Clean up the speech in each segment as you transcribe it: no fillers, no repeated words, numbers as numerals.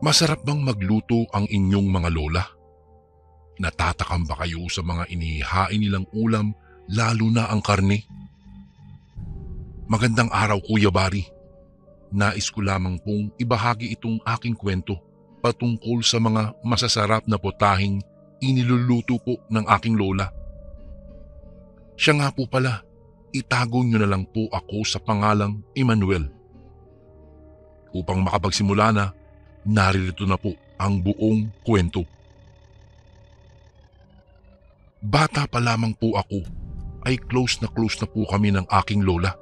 Masarap bang magluto ang inyong mga lola? Natatakam ba kayo sa mga inihain nilang ulam, lalo na ang karne? Magandang araw, Kuya Bari. Nais ko lamang pong ibahagi itong aking kwento patungkol sa mga masasarap na putahing iniluluto po ng aking lola. Siya nga po pala, itago niyo na lang po ako sa pangalang Emmanuel. Upang makapagsimula na, naririto na po ang buong kwento. Bata pa lamang po ako ay close na po kami ng aking lola.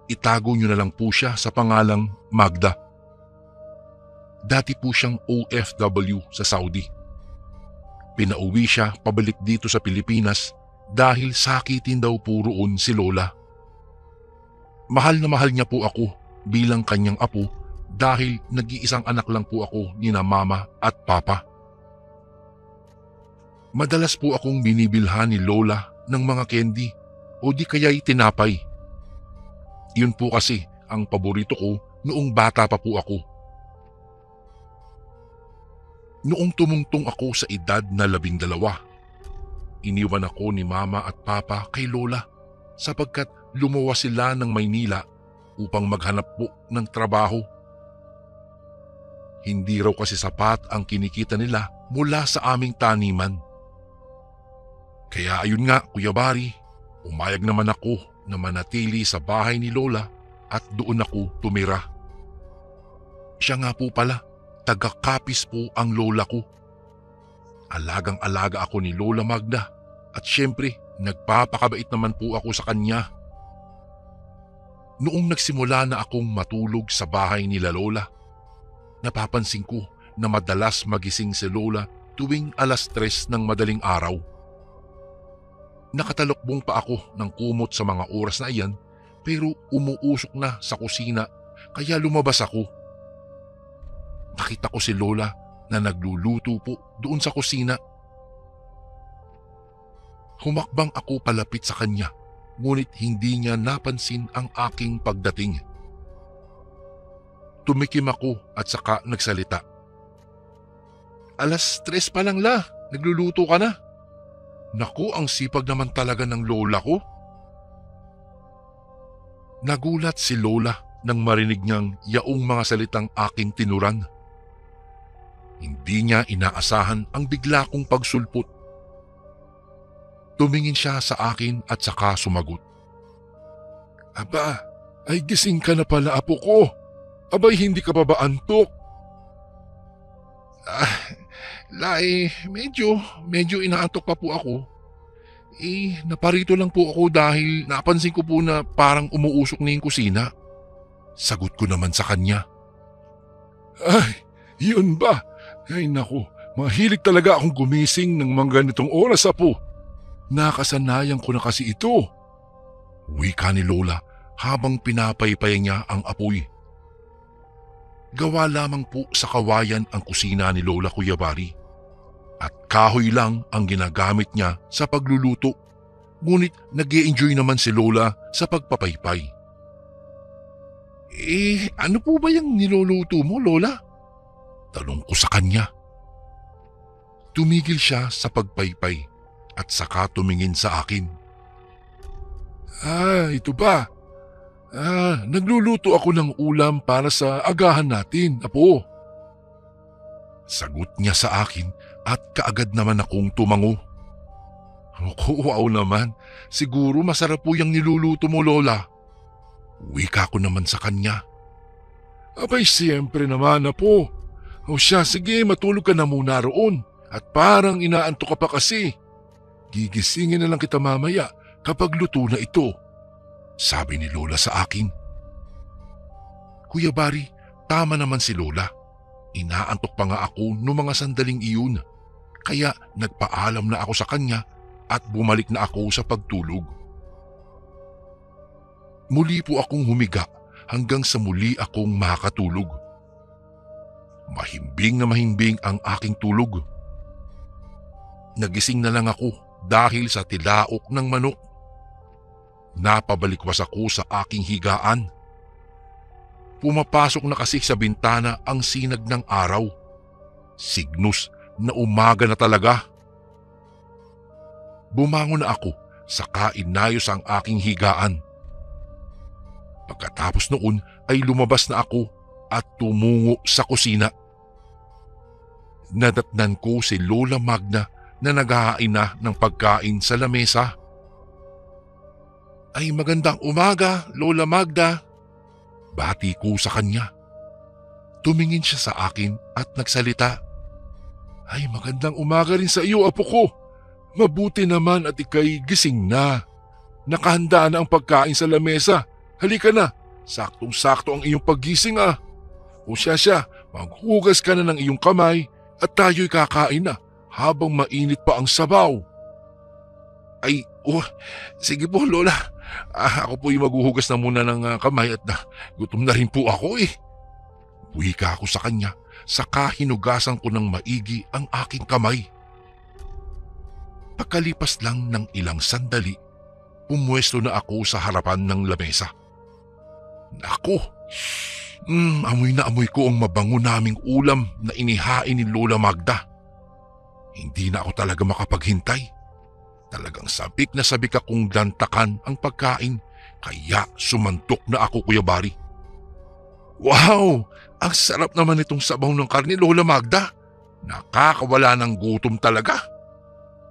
Itago niyo na lang po siya sa pangalang Magda. Dati po siyang OFW sa Saudi. Pinauwi siya pabalik dito sa Pilipinas dahil sakitin daw po roon si lola. Mahal na mahal niya po ako bilang kanyang apo dahil nag-iisang anak lang po ako ni na mama at papa. Madalas po akong binibilhan ni lola ng mga candy o di kaya'y tinapay. Yun po kasi ang paborito ko noong bata pa po ako. Noong tumungtong ako sa edad na 12, iniwan ako ni mama at papa kay lola sapagkat lumuwas sila ng Maynila upang maghanap po ng trabaho. Hindi raw kasi sapat ang kinikita nila mula sa aming taniman. Kaya ayun nga, Kuya Bari, umayag naman ako na manatili sa bahay ni lola at doon ako tumira. Siya nga po pala, taga-Capiz po ang lola ko. Alagang-alaga ako ni Lola Magda at syempre nagpapakabait naman po ako sa kanya. Noong nagsimula na akong matulog sa bahay nila lola, napapansin ko na madalas magising si lola tuwing 3:00 ng madaling araw. Nakatalokbong pa ako ng kumot sa mga oras na iyan pero umuusok na sa kusina kaya lumabas ako. Nakita ko si lola na nagluluto po doon sa kusina. Humakbang ako palapit sa kanya ngunit hindi niya napansin ang aking pagdating. Tumikim ako at saka nagsalita. 3:00 pa lang la, nagluluto ka na. Naku, ang sipag naman talaga ng lola ko. Nagulat si lola nang marinig niyang yaong mga salitang aking tinuran. Hindi niya inaasahan ang bigla kong pagsulpot. Tumingin siya sa akin at saka sumagot. Aba, ay gising ka na pala, apo ko. Abay, hindi ka pa ba antok? Medyo inaantok pa po ako. Naparito lang po ako dahil napansin ko po na parang umuusok na yung kusina. Sagot ko naman sa kanya. Ay, yun ba? Ay naku, mahilig talaga akong gumising ng mga ganitong oras, apo. Nakasanayan ko na kasi ito. Wika ni lola habang pinapaypay niya ang apoy. Gawa lamang po sa kawayan ang kusina ni lola, Kuya Bari. At kahoy lang ang ginagamit niya sa pagluluto. Ngunit nag-e-enjoy naman si lola sa pagpapaypay. Ano po ba yung niluluto mo, lola? Tanong ko sa kanya. Tumigil siya sa pagpaypay at saka tumingin sa akin. Ito ba? Nagluluto ako ng ulam para sa agahan natin, apo. Sagot niya sa akin at kaagad naman akong tumango. Wow naman, siguro masarap po yung niluluto mo, lola. Wika ko naman sa kanya. Abay, siyempre naman, apo. O siya, sige, matulog ka na muna roon. At parang inaantok ka pa kasi. Gigisingin na lang kita mamaya kapag luto na ito. Sabi ni lola sa akin. Kuya Bari, tama naman si lola. Inaantok pa nga ako noong mga sandaling iyon. Kaya nagpaalam na ako sa kanya at bumalik na ako sa pagtulog. Muli po akong humiga hanggang sa muli akong makatulog. Mahimbing na mahimbing ang aking tulog. Nagising na lang ako dahil sa tilaok ng manok. Napabalikwas ako sa aking higaan. Pumapasok na kasi sa bintana ang sinag ng araw. Signos na umaga na talaga. Bumangon na ako saka inayos ang aking higaan. Pagkatapos noon ay lumabas na ako at tumungo sa kusina. Nadatnan ko si Lola Magda na naghahain na ng pagkain sa lamesa. Ay magandang umaga, Lola Magda. Bati ko sa kanya. Tumingin siya sa akin at nagsalita. Ay magandang umaga rin sa iyo, apo ko. Mabuti naman at ika'y gising na. Nakahanda na ang pagkain sa lamesa. Halika na, saktong-sakto ang iyong paggising ah. O siya, maghugas ka na ng iyong kamay at tayo'y kakain na habang mainit pa ang sabaw. Ay, sige po Lola. Ako po yung maghuhugas na muna ng kamay at gutom na rin po ako eh. Wika ako sa kanya, saka hinugasan ko ng maigi ang aking kamay. Pagkalipas lang ng ilang sandali, pumwesto na ako sa harapan ng lamesa. Naku, amoy na amoy ko ang mabango naming ulam na inihain ni Lola Magda. Hindi na ako talaga makapaghintay. Talagang sabik na sabik akong dantakan ang pagkain, kaya sumantok na ako, Kuya Bari. Wow! Ang sarap naman itong sabaw ng karne, Lola Magda. Nakakawala ng gutom talaga.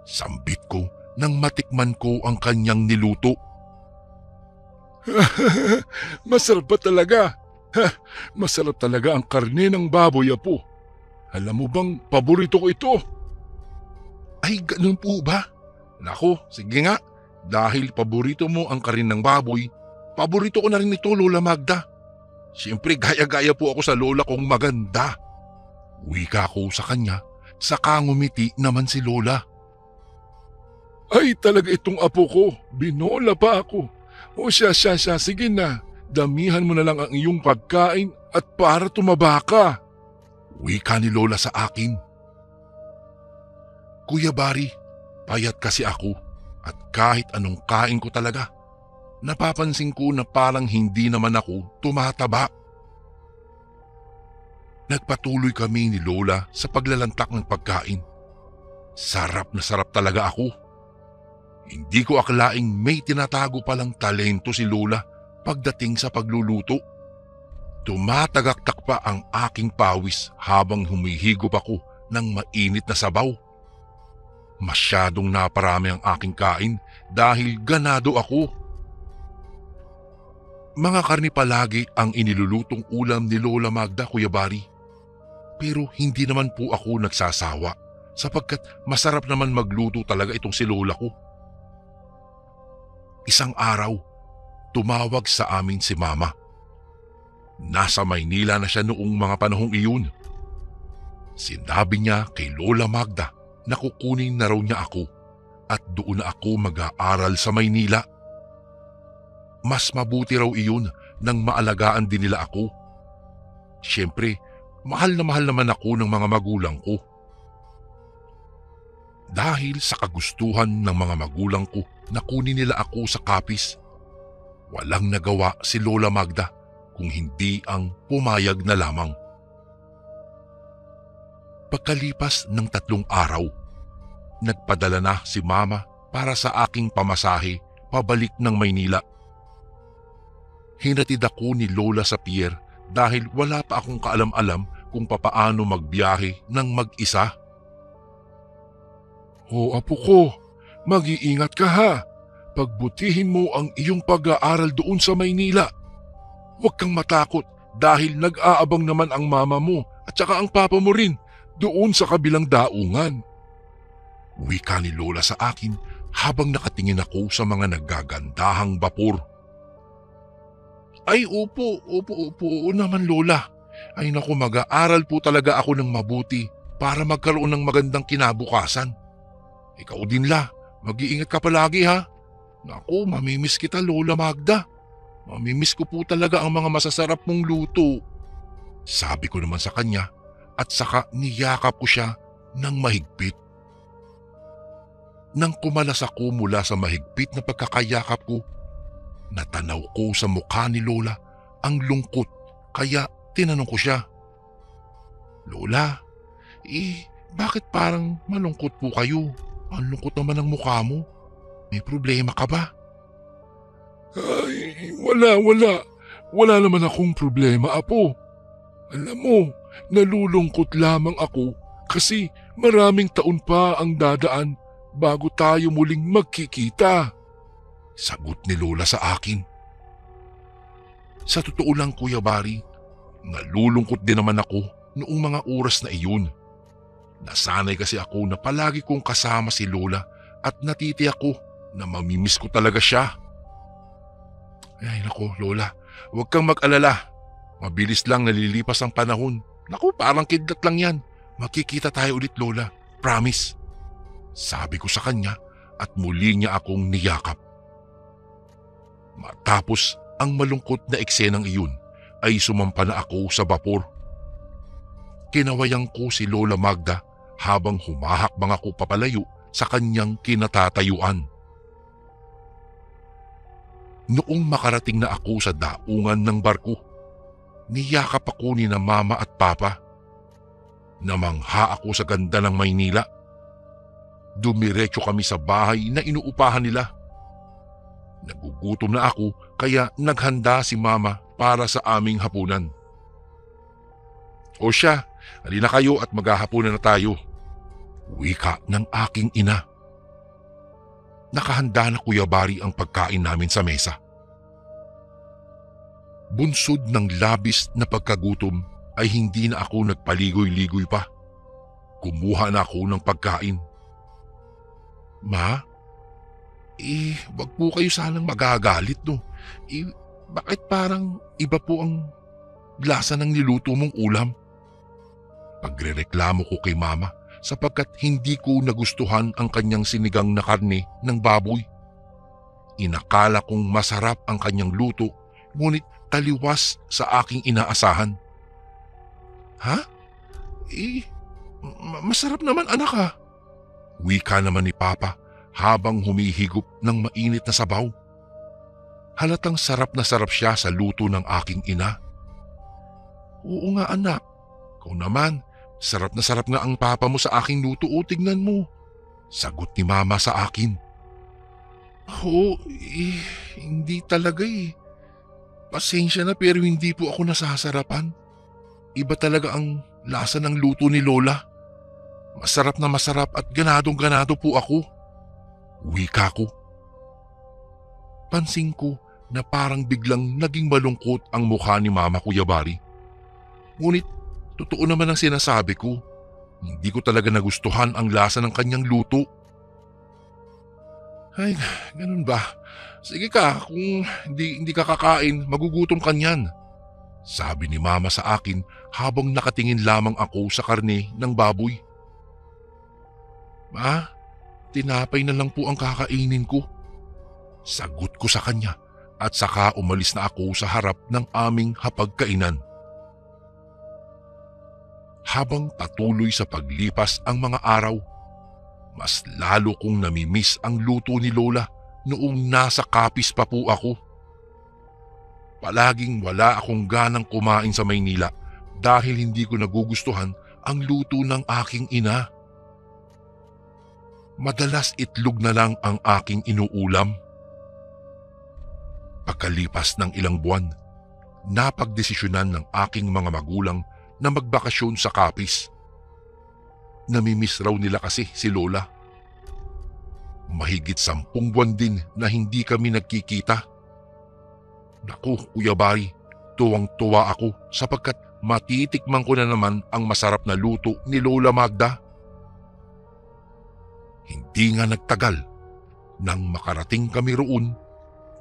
Sambit ko nang matikman ko ang kanyang niluto. Masarap ba talaga? Masarap talaga ang karne ng baboy, apo. Alam mo bang paborito ko ito? Ay, ganun po ba? Nako, sige nga. Dahil paborito mo ang karne ng baboy, paborito ko na rin ito, Lola Magda. Siyempre, gaya-gaya po ako sa lola kong maganda. Wika ko sa kanya, saka ngumiti naman si Lola. Ay, talaga itong apo ko. Binola pa ako. O siya, sige na. Damihan mo na lang ang iyong pagkain at para tumaba ka. Wika ni Lola sa akin. Kuya Bari, payat kasi ako at kahit anong kain ko talaga, napapansin ko na parang hindi naman ako tumataba. Nagpatuloy kami ni Lola sa paglalantak ng pagkain. Sarap na sarap talaga ako. Hindi ko akalaing may tinatago palang talento si Lola pagdating sa pagluluto. Tumatagaktak pa ang aking pawis habang humihigop ako ng mainit na sabaw. Masyadong naparami ang aking kain dahil ganado ako. Mga karni palagi ang inilulutong ulam ni Lola Magda, Kuya Bari. Pero hindi naman po ako nagsasawa sapagkat masarap naman magluto talaga itong si Lola ko. Isang araw, tumawag sa amin si Mama. Nasa Maynila na siya noong mga panahong iyon. Sinabi niya kay Lola Magda na kukunin na raw niya ako at doon na ako mag-aaral sa Maynila. Mas mabuti raw iyon nang maalagaan din nila ako. Siyempre, mahal na mahal naman ako ng mga magulang ko. Dahil sa kagustuhan ng mga magulang ko na kunin nila ako sa kapis, walang nagawa si Lola Magda kung hindi ang pumayag na lamang. Pagkalipas ng 3 araw, nagpadala na si Mama para sa aking pamasahe pabalik ng Maynila. Hinatid ako ni Lola sa pier dahil wala pa akong kaalam-alam kung papaano magbiyahe ng mag-isa. O apo ko, mag-iingat ka ha. Pagbutihin mo ang iyong pag-aaral doon sa Maynila. Huwag kang matakot dahil nag-aabang naman ang mama mo at saka ang papa mo rin doon sa kabilang daungan. Wika ni Lola sa akin habang nakatingin ako sa mga naggagandahang bapor. Ay opo naman Lola. Ay naku, mag-aaral po talaga ako ng mabuti para magkaroon ng magandang kinabukasan. Ikaw din la, mag-iingat ka palagi ha. Naku, mamimiss kita Lola Magda. Mamimiss ko po talaga ang mga masasarap mong luto. Sabi ko naman sa kanya at saka niyakap ko siya ng mahigpit. Nang kumalas ako mula sa mahigpit na pagkakayakap ko, natanaw ko sa mukha ni Lola ang lungkot Kaya tinanong ko siya, "Lola, bakit parang malungkot po kayo? Ang lungkot naman ng mukha mo. May problema ka ba?" "Ay, wala. Wala naman akong problema, Apo. Alam mo, nalulungkot lamang ako kasi maraming taon pa ang dadaan bago tayo muling magkikita." Sagot ni Lola sa akin. Sa totoo lang, Kuya Bari, nalulungkot din naman ako noong mga oras na iyon. Nasanay kasi ako na palagi kong kasama si Lola at natitiyak ko na mamimiss ko talaga siya. Ay nako, Lola, huwag kang mag-alala. Mabilis lang nalilipas ang panahon. Naku, parang kidlat lang yan. Magkikita tayo ulit, Lola. Promise. Sabi ko sa kanya at muli niya akong niyakap. Matapos ang malungkot na eksenang iyon ay sumampa na ako sa bapor. Kinawayan ko si Lola Magda habang humahakbang ako papalayo sa kanyang kinatatayuan. Noong makarating na ako sa daungan ng barko, niyakap ako ni na Mama at Papa. Namangha ako sa ganda ng Maynila. Dumiretso kami sa bahay na inuupahan nila. Nagugutom na ako kaya naghanda si Mama para sa aming hapunan. "O siya, halina kayo at maghahapunan na tayo," wika ng aking ina. Nakahanda na, Kuya Bari, ang pagkain namin sa mesa. Bunsod ng labis na pagkagutom ay hindi na ako nagpaligoy-ligoy pa. Kumuha na ako ng pagkain. "Ma, wag po kayo sanang magagalit, no? Bakit parang iba po ang lasa ng niluto mong ulam?" Pagrereklamo ko kay Mama sapagkat hindi ko nagustuhan ang kanyang sinigang na karne ng baboy. Inakala kong masarap ang kanyang luto, ngunit taliwas sa aking inaasahan. "Ha? Masarap naman, anak, ha?" Wika naman ni Papa habang humihigop ng mainit na sabaw. Halatang sarap na sarap siya sa luto ng aking ina. "Oo nga, anak. Ikaw naman, sarap na sarap nga ang papa mo sa aking luto, o tignan mo." Sagot ni Mama sa akin. "Oo, hindi talaga eh. Pasensya na pero hindi po ako nasasarapan. Iba talaga ang lasa ng luto ni Lola. Masarap na masarap at ganadong-ganado po ako." Wika ko. Pansin ko na parang biglang naging malungkot ang mukha ni Mama, Kuya Bari. Ngunit totoo naman ang sinasabi ko. Hindi ko talaga nagustuhan ang lasa ng kanyang luto. "Ay, ganun ba? Sige ka, kung hindi ka kakain, magugutom ka niyan," sabi ni Mama sa akin habang nakatingin lamang ako sa karne ng baboy. "Ma, tinapay na lang po ang kakainin ko," sagot ko sa kanya at saka umalis na ako sa harap ng aming hapagkainan. Habang patuloy sa paglipas ang mga araw, mas lalo kong namimiss ang luto ni Lola noong nasa Capiz pa po ako. Palaging wala akong ganang kumain sa Maynila dahil hindi ko nagugustuhan ang luto ng aking ina. Madalas itlog na lang ang aking inuulam. Pagkalipas ng ilang buwan, napagdesisyonan ng aking mga magulang na magbakasyon sa Capiz. Namimiss raw nila kasi si Lola. Mahigit 10 buwan din na hindi kami nagkikita. Naku, Kuya Bari, tuwang-tuwa ako sapagkat matitikman ko na naman ang masarap na luto ni Lola Magda. Hindi nga nagtagal, nang makarating kami roon,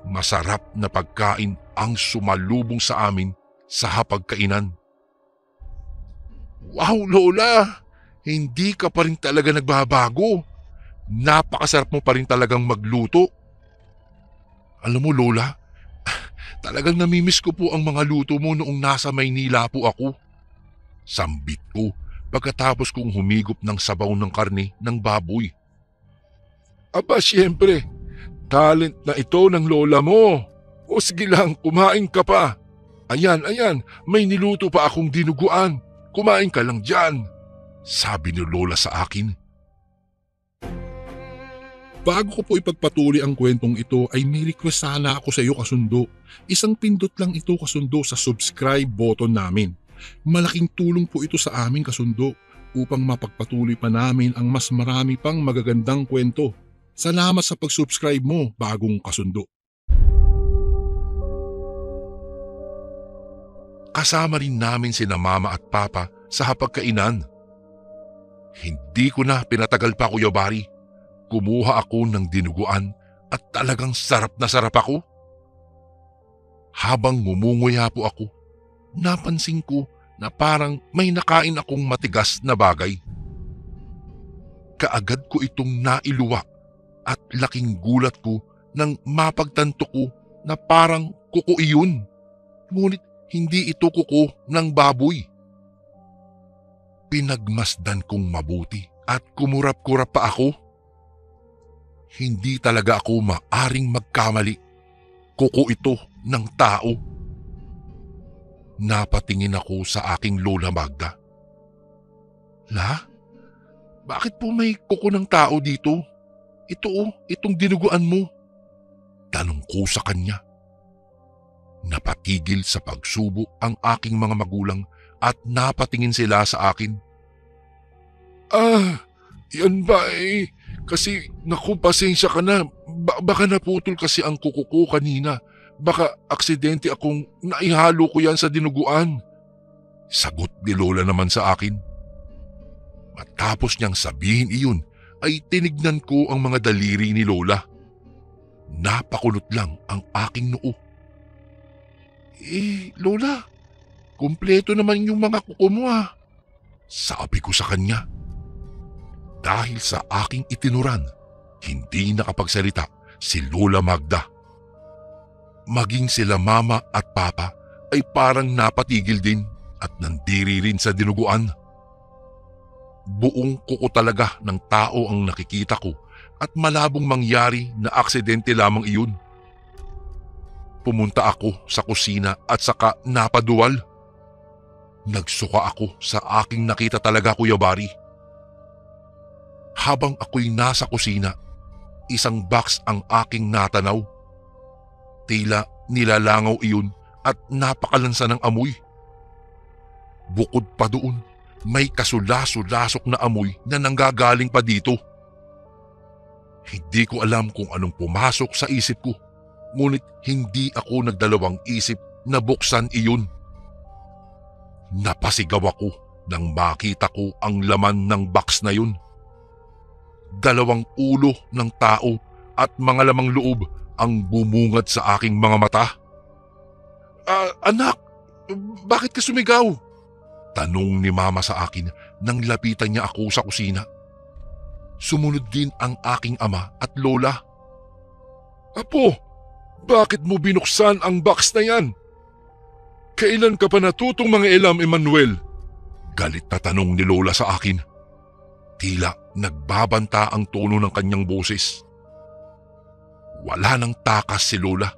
masarap na pagkain ang sumalubong sa amin sa hapagkainan. "Wow, Lola! Hindi ka pa rin talaga nagbabago. Napakasarap mo pa rin talagang magluto." "Alam mo, Lola, talagang namimiss ko po ang mga luto mo noong nasa Maynila po ako," sambit ko pagkatapos kong humigop ng sabaw ng karne ng baboy. "Aba, siyempre, talent na ito ng lola mo. O sige lang, kumain ka pa. Ayan, ayan, may niluto pa akong dinuguan. Kumain ka lang dyan, sabi ni Lola sa akin. Bago ko po ipagpatuloy ang kwentong ito ay may request sana ako sa iyo kasundo. Isang pindot lang ito kasundo sa subscribe button namin. Malaking tulong po ito sa amin kasundo upang mapagpatuloy pa namin ang mas marami pang magagandang kwento. Salamat sa pag-subscribe mo, bagong kasundo. Kasama rin namin sina Mama at Papa sa hapagkainan. Hindi ko na pinatagal pa, Kuya Bari. Kumuha ako ng dinuguan at talagang sarap na sarap ako. Habang ngumunguya po ako, napansin ko na parang may nakain akong matigas na bagay. Kaagad ko itong nailuwa at laking gulat ko nang mapagtanto ko na parang kuko iyon. Ngunit hindi ito kuko ng baboy. Pinagmasdan kong mabuti at kumurap-kurap pa ako. Hindi talaga ako maaring magkamali. Kuko ito ng tao. Napatingin ako sa aking Lola Magda. La, bakit po may kuko ng tao dito? Itong dinuguan mo. Tanong ko sa kanya. Napatigil sa pagsubo ang aking mga magulang at napatingin sila sa akin. Yan ba kasi naku, pasensya ka na. Baka naputol kasi ang kuko ko kanina. Baka aksidente akong naihalo ko yan sa dinuguan. Sagot ni Lola naman sa akin. Matapos niyang sabihin iyon ay tinignan ko ang mga daliri ni Lola. Napakulot lang ang aking noo. Lola, kumpleto naman yung mga kuko mo sabi ko sa kanya. Dahil sa aking itinuran, hindi nakapagsalita si Lola Magda. Maging sila Mama at Papa ay parang napatigil din at nandiri rin sa dinuguan. Buong kuko talaga ng tao ang nakikita ko at malabong mangyari na aksidente lamang iyon. Pumunta ako sa kusina at saka napaduwal. Nagsuka ako sa aking nakita talaga, Kuya Bari. Habang ako'y nasa kusina, isang box ang aking natanaw. Tila nilalangaw iyon at napakalansa ng amoy. Bukod pa doon, may kasulaso-lasok na amoy na nanggagaling pa dito. Hindi ko alam kung anong pumasok sa isip ko, ngunit hindi ako nagdalawang isip na buksan iyon. Napasigaw ako nang makita ko ang laman ng box na yun. 2 ulo ng tao at mga lamang loob ang bumungad sa aking mga mata. Anak, bakit ka sumigaw? Tanong ni Mama sa akin nang lapitan niya ako sa kusina. Sumunod din ang aking ama at lola. Apo, bakit mo binuksan ang box na yan? Kailan ka pa natutong mga elam, Emmanuel? Galit na tanong ni Lola sa akin. Tila nagbabanta ang tono ng kanyang boses. Wala nang takas si Lola.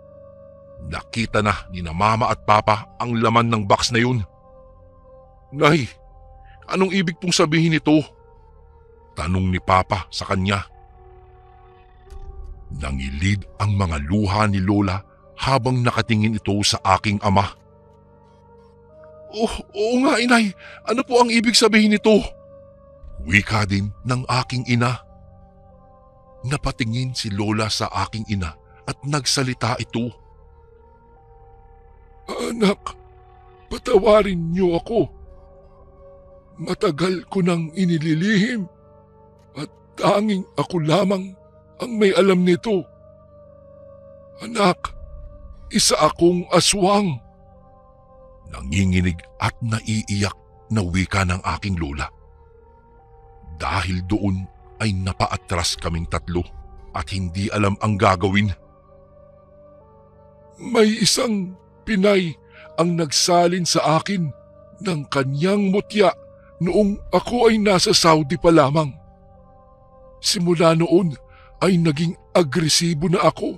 Nakita na ni Mama at Papa ang laman ng box na yun. Nay, anong ibig pong sabihin nito? Tanong ni Papa sa kanya. Nangilid ang mga luha ni Lola habang nakatingin ito sa aking ama. Oo nga, inay. Ano po ang ibig sabihin nito? Wika din ng aking ina. Napatingin si Lola sa aking ina at nagsalita ito. Anak, patawarin niyo ako. Matagal ko nang inililihim at tanging ako lamang ang may alam nito. Anak, isa akong aswang. Nanginginig at naiiyak na wika ng aking lola. Dahil doon ay napaatras kaming tatlo at hindi alam ang gagawin. May isang Pinay ang nagsalin sa akin ng kanyang mutya noong ako ay nasa Saudi pa lamang. Simula noon ay naging agresibo na ako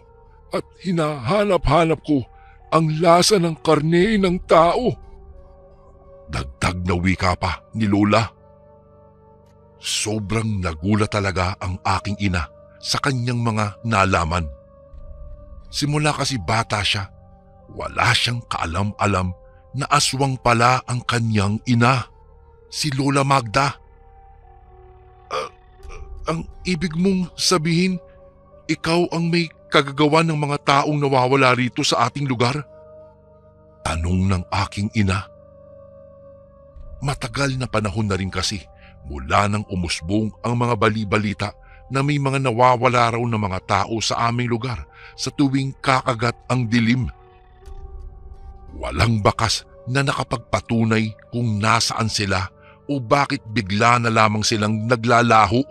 at hinahanap-hanap ko ang lasa ng karne ng tao. Dagdag na wika pa ni Lola. Sobrang nagulat talaga ang aking ina sa kanyang mga nalaman. Simula kasi bata siya, wala siyang kaalam-alam na aswang pala ang kanyang ina, si Lola Magda. Ang ibig mong sabihin, ikaw ang may kagagawa ng mga taong nawawala rito sa ating lugar? Tanong ng aking ina. Matagal na panahon na rin kasi mula nang umusbong ang mga bali-balita na may mga nawawala raw ng mga tao sa aming lugar sa tuwing kakagat ang dilim. Walang bakas na nakapagpatunay kung nasaan sila o bakit bigla na lamang silang naglalaho.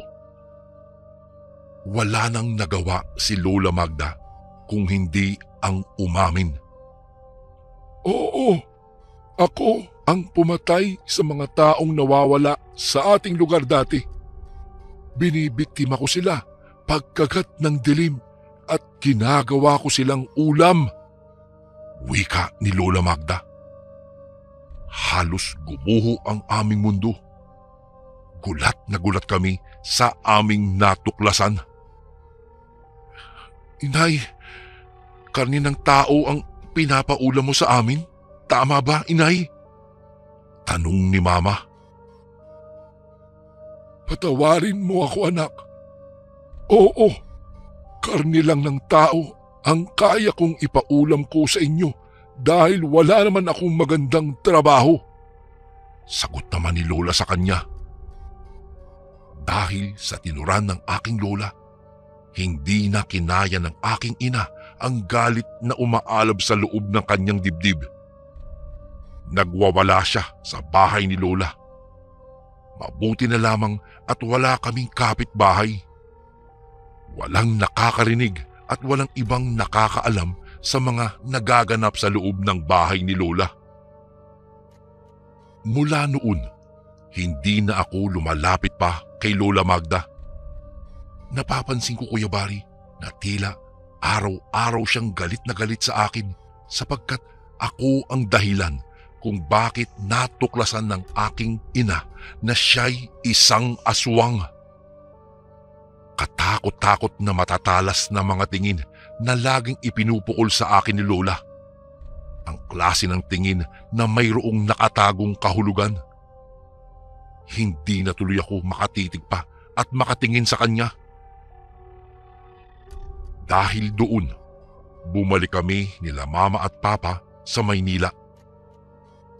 Wala nang nagawa si Lola Magda kung hindi ang umamin. Oo, ako ang pumatay sa mga taong nawawala sa ating lugar dati. Binibiktima ko sila pagkagat ng dilim at ginagawa ko silang ulam. Wika ni Lola Magda. Halos gumuho ang aming mundo. Gulat na gulat kami sa aming natuklasan. Inay, karne ng tao ang pinapaulam mo sa amin? Tama ba, Inay? Tanong ni Mama. Patawarin mo ako, anak. Oo, karne lang ng tao ang kaya kong ipaulam ko sa inyo dahil wala naman akong magandang trabaho. Sagot naman ni Lola sa kanya. Dahil sa tinuran ng aking lola, hindi na kinaya ng aking ina ang galit na umaalab sa loob ng kanyang dibdib. Nagwawala siya sa bahay ni Lola. Mabuti na lamang at wala kaming kapitbahay. Walang nakakarinig at walang ibang nakakaalam sa mga nagaganap sa loob ng bahay ni Lola. Mula noon, hindi na ako lumalapit pa kay Lola Magda. Napapansin ko, Kuya Bari, na tila araw-araw siyang galit na galit sa akin sapagkat ako ang dahilan kung bakit natuklasan ng aking ina na siya'y isang aswang. Katakot-takot na matatalas na mga tingin na laging ipinupukol sa akin ni Lola. Ang klase ng tingin na mayroong nakatagong kahulugan. Hindi na tuloy ako makatitig pa at makatingin sa kanya. Dahil doon, bumalik kami nila Mama at Papa sa Maynila.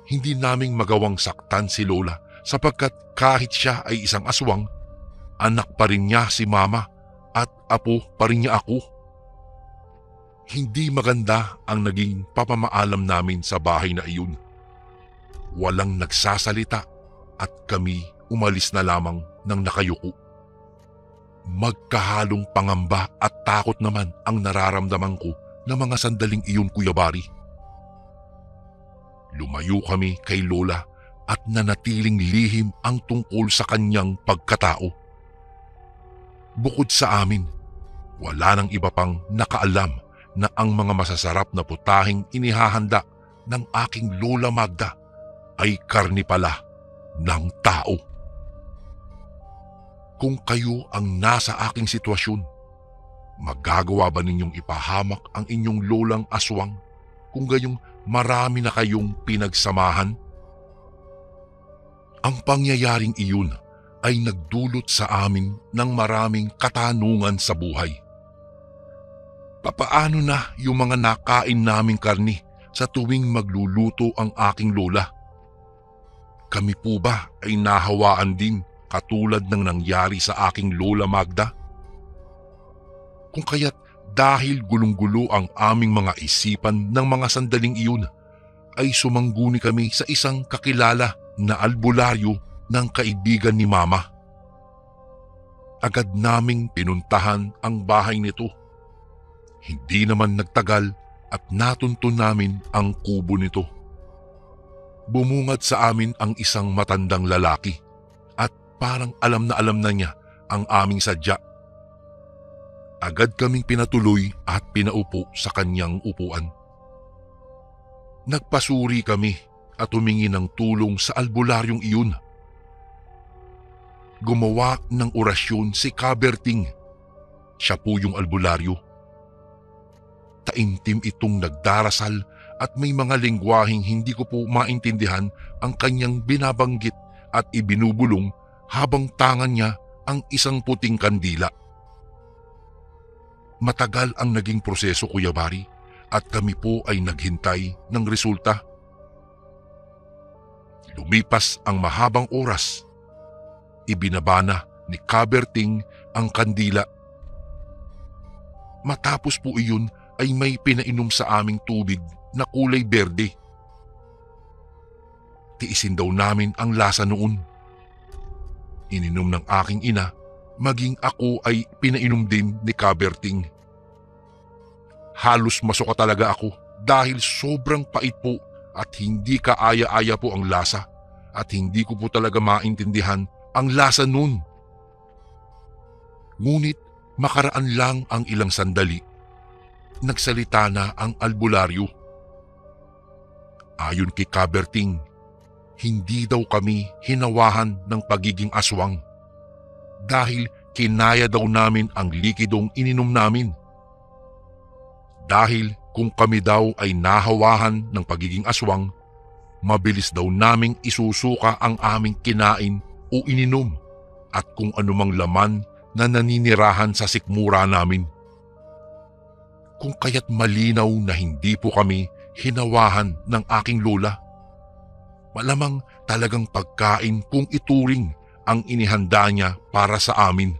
Hindi naming magawang saktan si Lola sapagkat kahit siya ay isang aswang, anak pa rin niya si Mama at apo pa rin niya ako. Hindi maganda ang naging papamaalam namin sa bahay na iyon. Walang nagsasalita at kami umalis na lamang ng nakayuko. Magkahalong pangamba at takot naman ang nararamdaman ko na mga sandaling iyon, Kuya Bari. Lumayo kami kay Lola at nanatiling lihim ang tungkol sa kanyang pagkatao. Bukod sa amin, wala nang iba pang nakaalam na ang mga masasarap na putahing inihahanda ng aking Lola Magda ay karni pala ng tao. Kung kayo ang nasa aking sitwasyon, magagawa ba ninyong ipahamak ang inyong lolang aswang kung gayong marami na kayong pinagsamahan? Ang pangyayaring iyon ay nagdulot sa amin ng maraming katanungan sa buhay. Papaano na yung mga nakain naming karni sa tuwing magluluto ang aking lola? Kami po ba ay nahawaan din katulad ng nangyari sa aking Lola Magda? Kung kaya't dahil gulong-gulo ang aming mga isipan ng mga sandaling iyon, ay sumangguni kami sa isang kakilala na albularyo ng kaibigan ni Mama. Agad naming pinuntahan ang bahay nito. Hindi naman nagtagal at natuntun namin ang kubo nito. Bumungad sa amin ang isang matandang lalaki at parang alam na niya ang aming sadya. Agad kaming pinatuloy at pinaupo sa kanyang upuan. Nagpasuri kami at humingi ng tulong sa albularyong iyon. Gumawa ng orasyon si Kaberting. Siya po yung albularyo. Taimtim itong nagdarasal at may mga lengguwaheng hindi ko po maintindihan ang kanyang binabanggit at ibinubulong habang tangan niya ang isang puting kandila. Matagal ang naging proseso, Kuya Bari, at kami po ay naghintay ng resulta. Lumipas ang mahabang oras. Ibinaba na ni Kaberting ang kandila. Matapos po iyon ay may pinainom sa aming tubig na kulay berde. Tiisin daw namin ang lasa noon. Ininom ng aking ina, maging ako ay pinainom din ni Kaberting. Halos masuka talaga ako dahil sobrang pait po at hindi kaaya-aya po ang lasa at hindi ko po talaga maintindihan ang lasa nun. Ngunit makaraan lang ang ilang sandali, nagsalita na ang albularyo. Ayon kay Kaberting, hindi daw kami hinawahan ng pagiging aswang dahil kinaya daw namin ang likidong ininom namin. Dahil kung kami daw ay nahawahan ng pagiging aswang, mabilis daw naming isusuka ang aming kinain o ininom at kung anumang laman na naninirahan sa sikmura namin. Kung kaya't malinaw na hindi po kami hinawahan ng aking lola. Malamang talagang pagkain kung ituring ang inihanda niya para sa amin.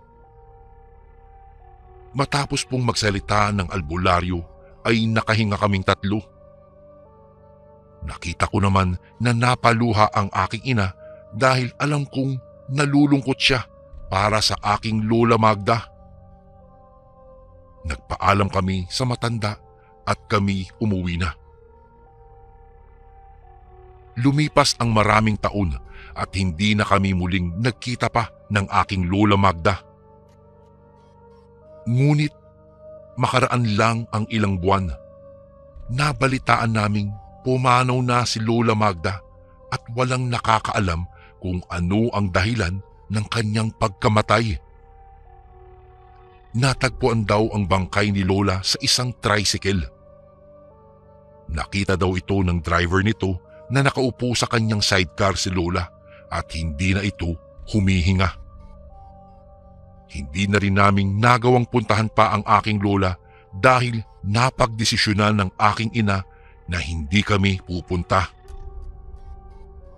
Matapos pong magsalita ng albularyo ay nakahinga kaming tatlo. Nakita ko naman na napaluha ang aking ina dahil alam kong nalulungkot siya para sa aking Lola Magda. Nagpaalam kami sa matanda at kami umuwi na. Lumipas ang maraming taon at hindi na kami muling nagkita pa ng aking Lola Magda. Ngunit makaraan lang ang ilang buwan. Nabalitaan naming pumanaw na si Lola Magda at walang nakakaalam kung ano ang dahilan ng kanyang pagkamatay. Natagpuan daw ang bangkay ni Lola sa isang tricycle. Nakita daw ito ng driver nito na nakaupo sa kanyang sidecar si Lola at hindi na ito humihinga. Hindi na rin naming nagawang puntahan pa ang aking lola dahil napagdesisyonan ng aking ina na hindi kami pupunta.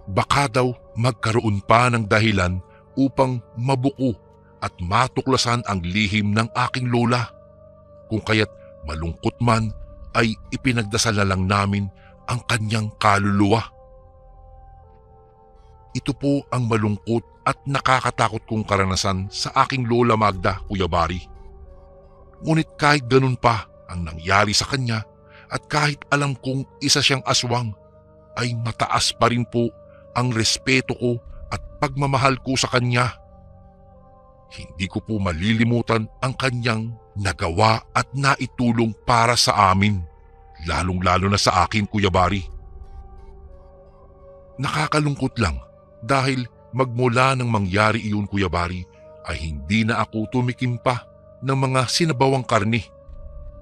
Baka daw magkaroon pa ng dahilan upang mabuko at matuklasan ang lihim ng aking lola. Kung kaya't malungkot man ay ipinagdasal na lang namin ang kanyang kaluluwa. Ito po ang malungkot at nakakatakot kong karanasan sa aking Lola Magda, Kuya Bari. Ngunit kahit ganun pa ang nangyari sa kanya at kahit alam kong isa siyang aswang, ay mataas pa rin po ang respeto ko at pagmamahal ko sa kanya. Hindi ko po malilimutan ang kanyang nagawa at naitulong para sa amin, lalong-lalo na sa akin, Kuya Bari. Nakakalungkot lang dahil magmula nang mangyari iyon, Kuya Bari, ay hindi na ako tumikim pa ng mga sinabawang karne.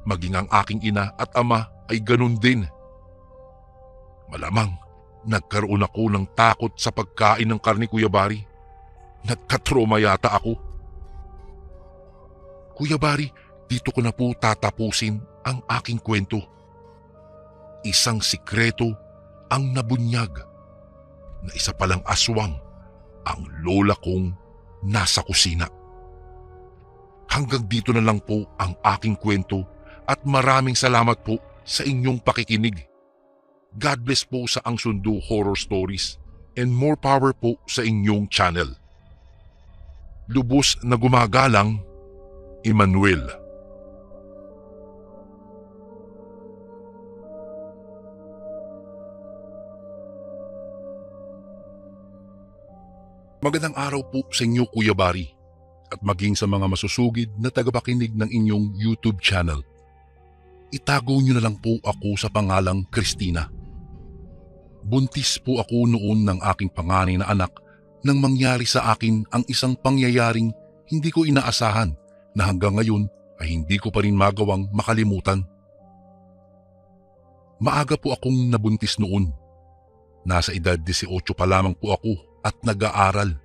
Maging ang aking ina at ama ay ganun din. Malamang nagkaroon ako ng takot sa pagkain ng karne, Kuya Bari. Nagkatroma yata ako. Kuya Bari, dito ko na po tatapusin ang aking kwento. Isang sikreto ang nabunyag na isa palang aswang ang lola kong nasa kusina. Hanggang dito na lang po ang aking kwento at maraming salamat po sa inyong pakikinig. God bless po sa Ang Sundo Horror Stories and more power po sa inyong channel. Lubos na gumagalang, Emmanuel. Magandang araw po sa inyo, Kuya Bari, at maging sa mga masusugid na tagapakinig ng inyong YouTube channel. Itago niyo na lang po ako sa pangalang Christina. Buntis po ako noon ng aking panganay na anak nang mangyari sa akin ang isang pangyayaring hindi ko inaasahan na hanggang ngayon ay hindi ko pa rin magawang makalimutan. Maaga po akong nabuntis noon. Nasa edad 18 pa lamang po ako at nag-aaral.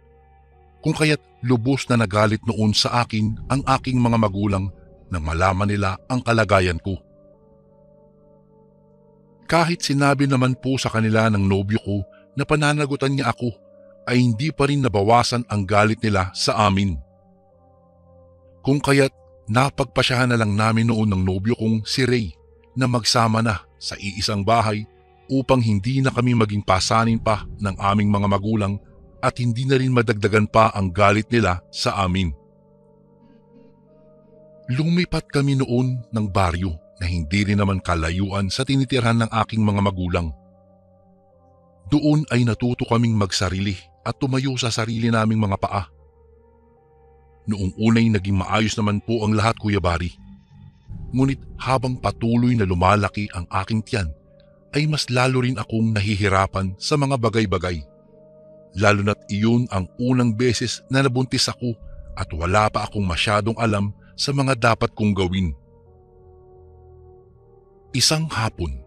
Kung kaya't lubos na nagalit noon sa akin ang aking mga magulang nang malaman nila ang kalagayan ko. Kahit sinabi naman po sa kanila ng nobyo ko na pananagutan niya ako, ay hindi pa rin nabawasan ang galit nila sa amin. Kung kaya't napagpasyahan na lang namin noon ng nobyo kong si Ray na magsama na sa iisang bahay upang hindi na kami maging pasanin pa ng aming mga magulang at hindi na rin madagdagan pa ang galit nila sa amin. Lumipat kami noon ng baryo na hindi rin naman kalayuan sa tinitirhan ng aking mga magulang. Doon ay natuto kaming magsarili at tumayo sa sarili naming mga paa. Noong unay naging maayos naman po ang lahat, Kuya Bari. Ngunit habang patuloy na lumalaki ang aking tiyan, ay mas lalo rin akong nahihirapan sa mga bagay-bagay. Lalo na't iyon ang unang beses na nabuntis ako at wala pa akong masyadong alam sa mga dapat kong gawin. Isang hapon,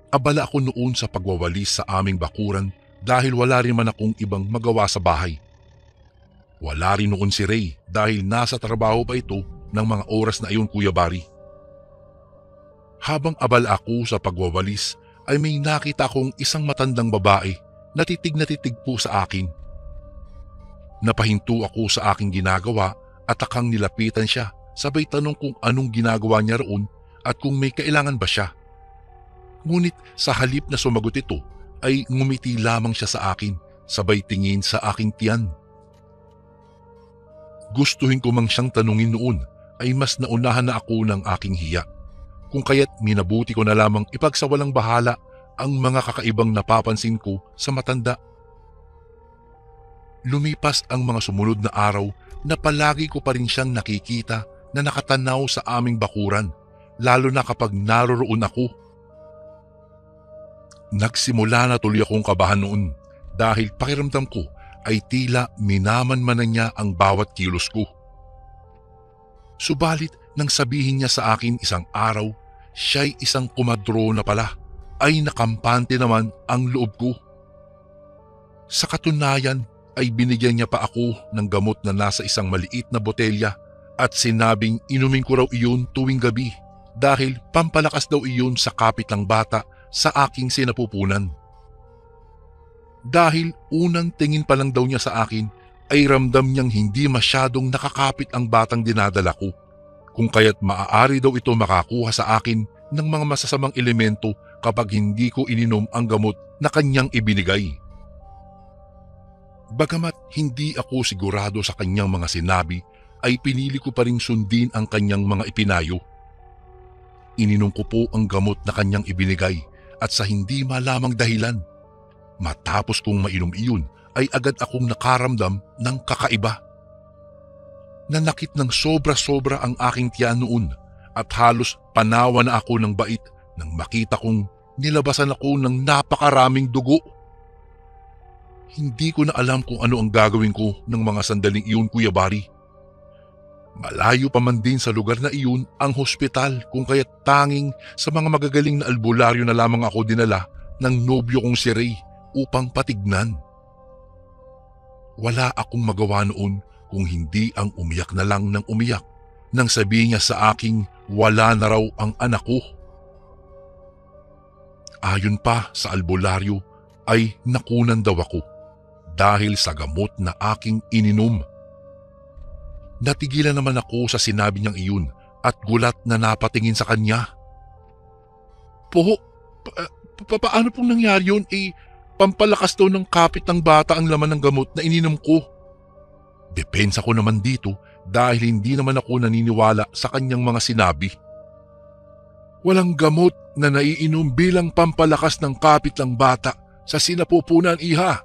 abala ako noon sa pagwawalis sa aming bakuran dahil wala rin man akong ibang magawa sa bahay. Wala rin noon si Ray dahil nasa trabaho pa ito ng mga oras na iyon, Kuya Bari. Habang abala ako sa pagwawalis ay may nakita akong isang matandang babae na titig po sa akin. Napahinto ako sa aking ginagawa at akang nilapitan siya, sabay tanong kung anong ginagawa niya roon at kung may kailangan ba siya. Ngunit sa halip na sumagot ito ay ngumiti lamang siya sa akin, sabay tingin sa aking tiyan. Gustuhin ko mang siyang tanungin noon ay mas naunahan na ako ng aking hiya. Kung kaya't minabuti ko na lamang ipagsawalang bahala ang mga kakaibang napapansin ko sa matanda. Lumipas ang mga sumunod na araw na palagi ko pa rin siyang nakikita na nakatanaw sa aming bakuran, lalo na kapag naroroon ako. Nagsimula na tuloy akong kabahan noon dahil pakiramdam ko ay tila minamanmanan niya ang bawat kilos ko. Subalit nang sabihin niya sa akin isang araw, siya'y isang kumadro na pala, ay nakampante naman ang loob ko. Sa katunayan ay binigyan niya pa ako ng gamot na nasa isang maliit na botelya at sinabing inumin ko raw iyon tuwing gabi dahil pampalakas daw iyon sa kapit ng bata sa aking sinapupunan. Dahil unang tingin pa lang daw niya sa akin ay ramdam niyang hindi masyadong nakakapit ang batang dinadala ko, kung kaya't maaari daw ito makakuha sa akin ng mga masasamang elemento kapag hindi ko ininom ang gamot na kanyang ibinigay. Bagamat hindi ako sigurado sa kanyang mga sinabi, ay pinili ko pa rin sundin ang kanyang mga ipinayo. Ininom ko po ang gamot na kanyang ibinigay at sa hindi malamang dahilan, matapos kong mainom iyon ay agad akong nakaramdam ng kakaiba. Nanakit ng sobra-sobra ang aking tiyan noon at halos panawa na ako ng bait nang makita kong nilabasan ako ng napakaraming dugo. Hindi ko na alam kung ano ang gagawin ko ng mga sandaling iyon, Kuya Bari. Malayo pa man din sa lugar na iyon ang hospital, kung kaya't tanging sa mga magagaling na albularyo na lamang ako dinala ng nobyo kong si Ray upang patignan. Wala akong magawa noon kung hindi ang umiyak na lang ng umiyak nang sabihin niya sa aking wala na raw ang anak ko. Ayon pa sa albularyo ay nakunan daw ako dahil sa gamot na aking ininom. Natigilan naman ako sa sinabi niyang iyon at gulat na napatingin sa kanya. Paano pong nangyari yun? Pampalakas daw ng kapit ng bata ang laman ng gamot na ininom ko. Depensa ko naman dito dahil hindi naman ako naniniwala sa kanyang mga sinabi. Walang gamot na naiinom bilang pampalakas ng kapit ng bata sa sinapupunan, iha.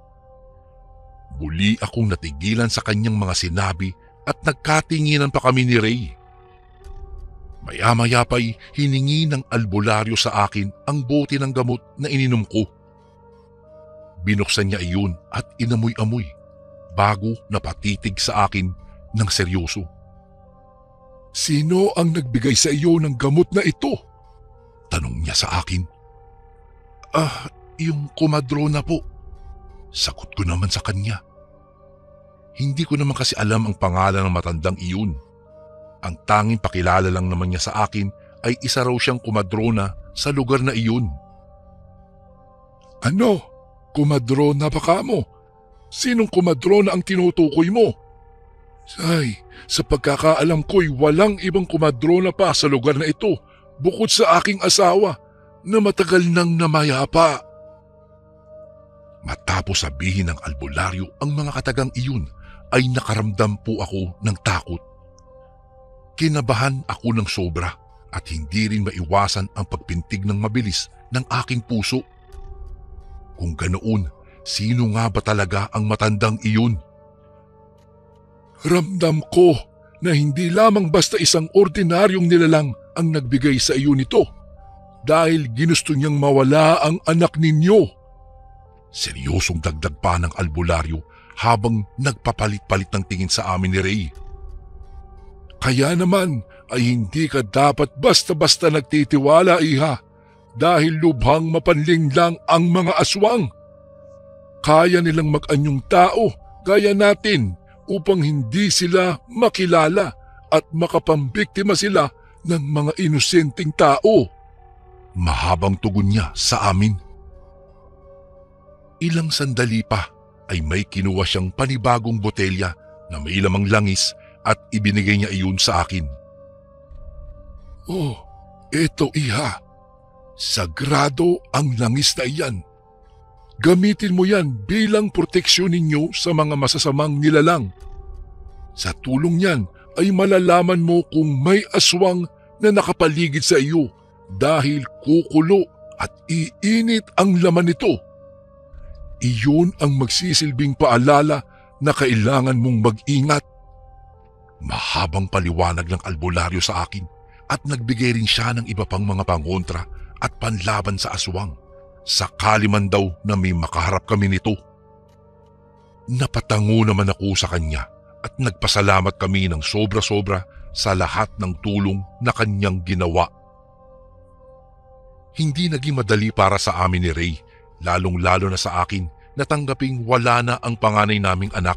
Muli akong natigilan sa kanyang mga sinabi at nagkatinginan pa kami ni Ray. Maya-maya pa'y hiningi ng albularyo sa akin ang bote ng gamot na ininom ko. Binuksan niya iyon at inamoy-amoy bago napatitig sa akin ng seryoso. "Sino ang nagbigay sa iyo ng gamot na ito?" tanong niya sa akin. Yung komadrona po," sagot ko naman sa kanya. Hindi ko naman kasi alam ang pangalan ng matandang iyon. Ang tanging pakilala lang naman niya sa akin ay isa raw siyang komadrona sa lugar na iyon. "Ano? Komadrona ba ka mo? Sinong komadrona ang tinutukoy mo?" "Ay, sa pagkakaalam ko'y walang ibang komadrona pa sa lugar na ito bukod sa aking asawa na matagal nang namayapa." Matapos sabihin ng albularyo ang mga katagang iyon ay nakaramdam po ako ng takot. Kinabahan ako ng sobra at hindi rin maiwasan ang pagpintig ng mabilis ng aking puso. Kung ganoon, sino nga ba talaga ang matandang iyon? "Ramdam ko na hindi lamang basta isang ordinaryong nilalang ang nagbigay sa iyo nito dahil ginusto niyang mawala ang anak ninyo." Seryosong dagdag pa ng albularyo habang nagpapalit-palit ng tingin sa amin ni Ray. "Kaya naman ay hindi ka dapat basta-basta nagtitiwala, iha, dahil lubhang mapanling lang ang mga aswang. Kaya nilang mag-anyong tao gaya natin upang hindi sila makilala at makapambiktima sila ng mga inosenteng tao." Mahabang tugon niya sa amin. Ilang sandali pa ay may kinuha siyang panibagong botelya na may lamang langis at ibinigay niya iyon sa akin. "Oh, eto iha. Sagrado ang langis na iyan. Gamitin mo yan bilang proteksyon ninyo sa mga masasamang nilalang. Sa tulong niyan ay malalaman mo kung may aswang na nakapaligid sa iyo dahil kukulo at iinit ang laman nito. Iyon ang magsisilbing paalala na kailangan mong mag-ingat." Mahabang paliwanag ng albularyo sa akin at nagbigay rin siya ng iba pang mga pangontra at panlaban sa aswang, sakali man daw na may makaharap kami nito. Napatango naman ako sa kanya at nagpasalamat kami ng sobra-sobra sa lahat ng tulong na kanyang ginawa. Hindi naging madali para sa amin ni Ray, lalong-lalo na sa akin na tanggaping wala na ang panganay naming anak.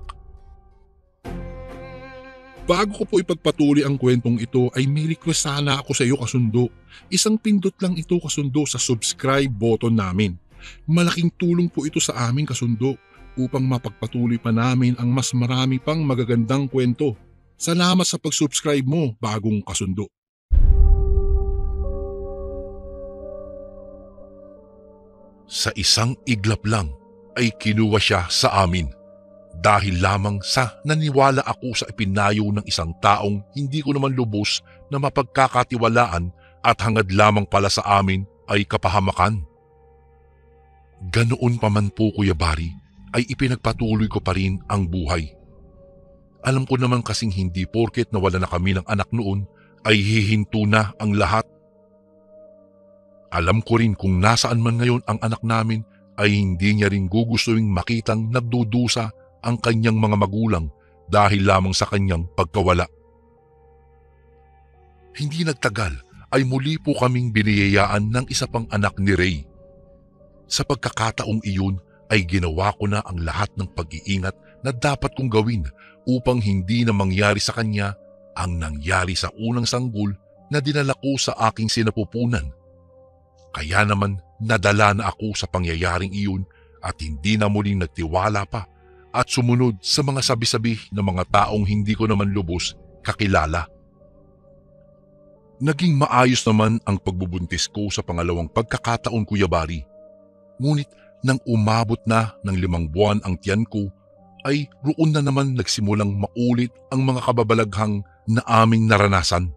Bago ko po ipagpatuloy ang kwentong ito ay may request sana ako sa iyo kasundo. Isang pindot lang ito kasundo sa subscribe button namin. Malaking tulong po ito sa amin kasundo upang mapagpatuloy pa namin ang mas marami pang magagandang kwento. Salamat sa pag-subscribe mo, bagong kasundo. Sa isang iglap lang ay kinuha siya sa amin dahil lamang sa naniwala ako sa ipinayo ng isang taong hindi ko naman lubos na mapagkakatiwalaan at hangad lamang pala sa amin ay kapahamakan. Ganoon pa man po, Kuya Barry, ay ipinagpatuloy ko pa rin ang buhay. Alam ko naman kasing hindi porket nawala na kami ng anak noon ay hihinto na ang lahat. Alam ko rin kung nasaan man ngayon ang anak namin ay hindi niya rin gugustuhin makitang nagdudusa ang kanyang mga magulang dahil lamang sa kanyang pagkawala. Hindi nagtagal ay muli po kaming biniyayaan ng isa pang anak ni Ray. Sa pagkakataong iyon ay ginawa ko na ang lahat ng pag-iingat na dapat kong gawin upang hindi na mangyari sa kanya ang nangyari sa unang sanggol na dinala ko sa aking sinapupunan. Kaya naman nadala na ako sa pangyayaring iyon at hindi na muling nagtiwala pa at sumunod sa mga sabi-sabi ng mga taong hindi ko naman lubos kakilala. Naging maayos naman ang pagbubuntis ko sa pangalawang pagkakataon, Kuya Barry. Ngunit nang umabot na ng 5 buwan ang tiyan ko, ay roon na naman nagsimulang maulit ang mga kababalaghang na aming naranasan.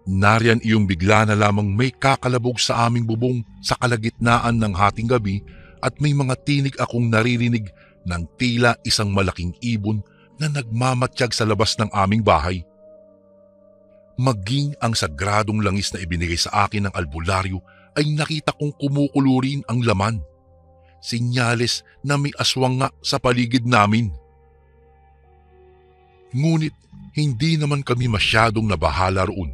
Nariyan iyong bigla na lamang may kakalabog sa aming bubong sa kalagitnaan ng hating gabi at may mga tinig akong naririnig ng tila isang malaking ibon na nagmamatiyag sa labas ng aming bahay. Maging ang sagradong langis na ibinigay sa akin ng albularyo ay nakita kong kumukulo rin ang laman. Sinyales na may aswang nga sa paligid namin. Ngunit hindi naman kami masyadong nabahala roon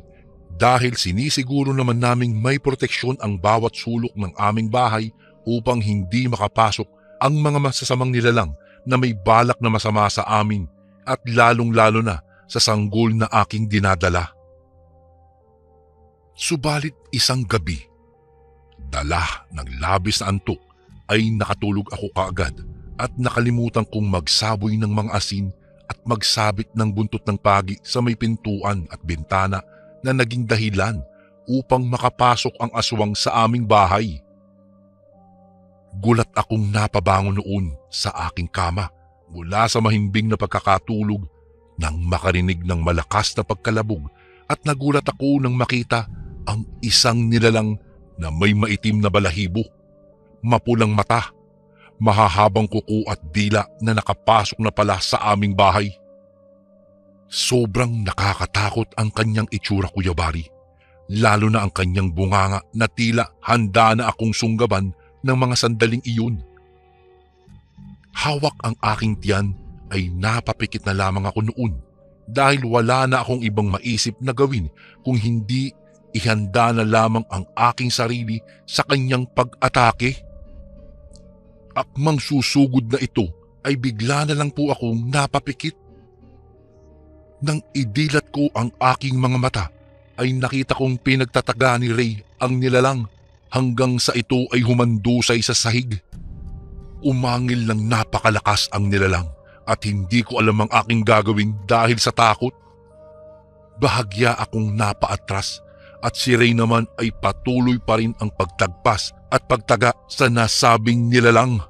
dahil sinisiguro naman naming may proteksyon ang bawat sulok ng aming bahay upang hindi makapasok ang mga masasamang nilalang na may balak na masama sa amin at lalong-lalo na sa sanggol na aking dinadala. Subalit isang gabi, dala ng labis na antok, ay nakatulog ako kaagad at nakalimutan kong magsaboy ng mga asin at magsabit ng buntot ng pagi sa may pintuan at bintana na naging dahilan upang makapasok ang aswang sa aming bahay. Gulat akong napabangon noon sa aking kama mula sa mahimbing na pagkakatulog nang makarinig ng malakas na pagkalabog at nagulat ako nang makita ang isang nilalang na may maitim na balahibo, mapulang mata, mahahabang kuko at dila na nakapasok na pala sa aming bahay. Sobrang nakakatakot ang kanyang itsura, Kuya Bari, lalo na ang kanyang bunganga na tila handa na akong sunggaban ng mga sandaling iyon. Hawak ang aking tiyan ay napapikit na lamang ako noon dahil wala na akong ibang maisip na gawin kung hindi ihanda na lamang ang aking sarili sa kanyang pag-atake. Akmang susugod na ito ay bigla na lang po akong napapikit. Nang idilat ko ang aking mga mata ay nakita kong pinagtataga ni Ray ang nilalang hanggang sa ito ay humandusay sa sahig. Umangil ng napakalakas ang nilalang at hindi ko alam ang aking gagawin dahil sa takot. Bahagya akong napaatras at si Ray naman ay patuloy pa rin ang pagtagpas at pagtaga sa nasabing nilalang.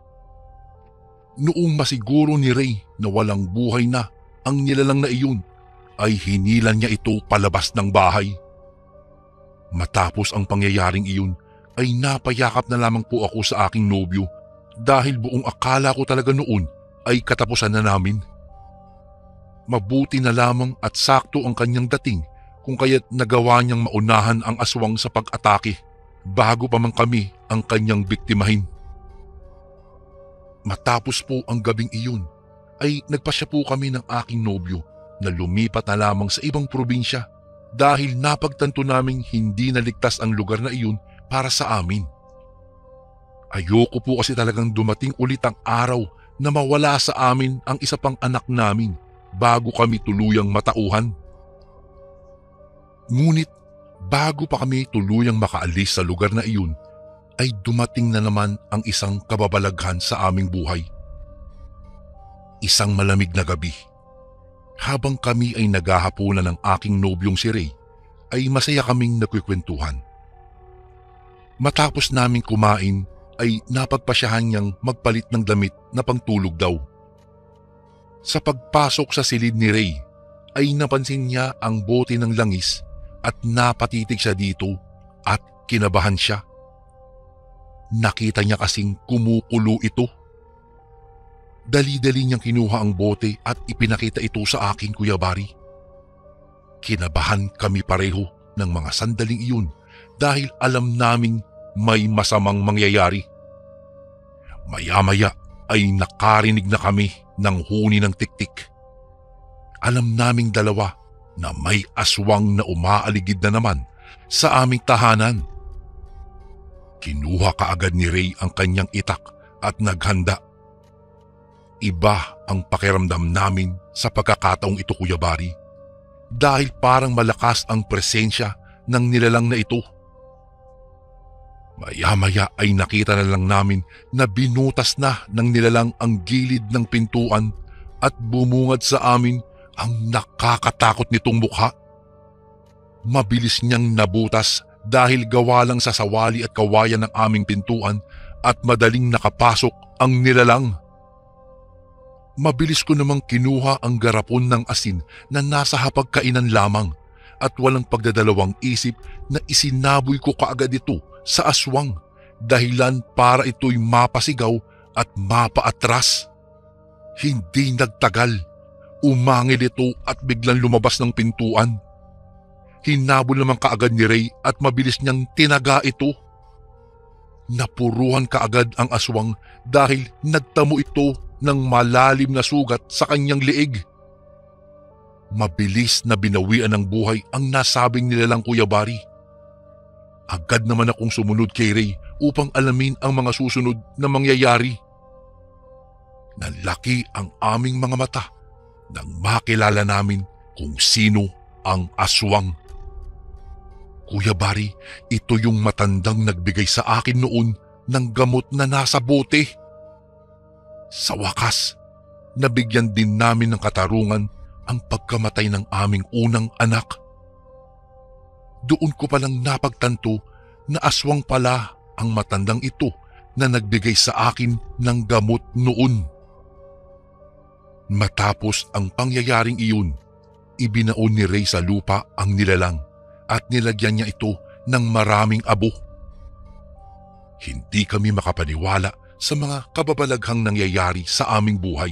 Noong masiguro ni Ray na walang buhay na ang nilalang na iyon, ay hinilan niya ito palabas ng bahay. Matapos ang pangyayaring iyon, ay napayakap na lamang po ako sa aking nobyo dahil buong akala ko talaga noon ay katapusan na namin. Mabuti na lamang at sakto ang kanyang dating kung kaya't nagawa niyang maunahan ang aswang sa pag-atake bago pa man kami ang kanyang biktimahin. Matapos po ang gabing iyon ay nagpasya po kami ng aking nobyo na lumipat na lamang sa ibang probinsya dahil napagtanto naming hindi naligtas ang lugar na iyon para sa amin. Ayoko po kasi talagang dumating ulit ang araw na mawala sa amin ang isa pang anak namin bago kami tuluyang matauhan. Ngunit bago pa kami tuluyang makaalis sa lugar na iyon, ay dumating na naman ang isang kababalaghan sa aming buhay. Isang malamig na gabi. Habang kami ay naghahapunan ng aking nobyong si Ray, ay masaya kaming nagkukwentuhan. Matapos naming kumain, ay napagpasyahan niyang magpalit ng damit na pangtulog daw. Sa pagpasok sa silid ni Ray, ay napansin niya ang bote ng langis at napatitig siya dito at kinabahan siya. Nakita niya kasing kumukulo ito. Dali-dali niyang kinuha ang bote at ipinakita ito sa akin, Kuya Bari. Kinabahan kami pareho ng mga sandaling iyon dahil alam naming may masamang mangyayari. Maya-maya ay nakarinig na kami ng huni ng tiktik. Alam naming dalawa na may aswang na umaaligid na naman sa aming tahanan. Kinuha kaagad ni Ray ang kanyang itak at naghanda. Iba ang pakiramdam namin sa pagkakataong ito, Kuya Bari, dahil parang malakas ang presensya ng nilalang na ito. Maya-maya ay nakita na lang namin na binutas na ng nilalang ang gilid ng pintuan at bumungad sa amin ang nakakatakot nitong mukha. Mabilis niyang nabutas dahil gawa lang sa sawali at kawayan ng aming pintuan at madaling nakapasok ang nilalang. Mabilis ko namang kinuha ang garapon ng asin na nasa hapagkainan lamang at walang pagdadalawang isip na isinaboy ko kaagad ito sa aswang dahilan para ito'y mapasigaw at mapaatras. Hindi nagtagal, umangil ito at biglang lumabas ng pintuan. Hinabol naman kaagad ni Ray at mabilis niyang tinaga ito. Napuruhan kaagad ang aswang dahil nagtamo ito ng malalim na sugat sa kanyang leeg. Mabilis na binawian ng buhay ang nasabing nilalang Kuya Bari. Agad naman akong sumunod kay Ray upang alamin ang mga susunod na mangyayari. Nalaki ang aming mga mata nang makilala namin kung sino ang aswang. Kuya Bari, ito yung matandang nagbigay sa akin noon ng gamot na nasa bote. Sa wakas, nabigyan din namin ng katarungan ang pagkamatay ng aming unang anak. Doon ko palang napagtanto na aswang pala ang matandang ito na nagbigay sa akin ng gamot noon. Matapos ang pangyayaring iyon, ibinaon ni Ray sa lupa ang nilalang at nilagyan niya ito ng maraming abo. Hindi kami makapaniwala sa mga kababalaghang nangyayari sa aming buhay.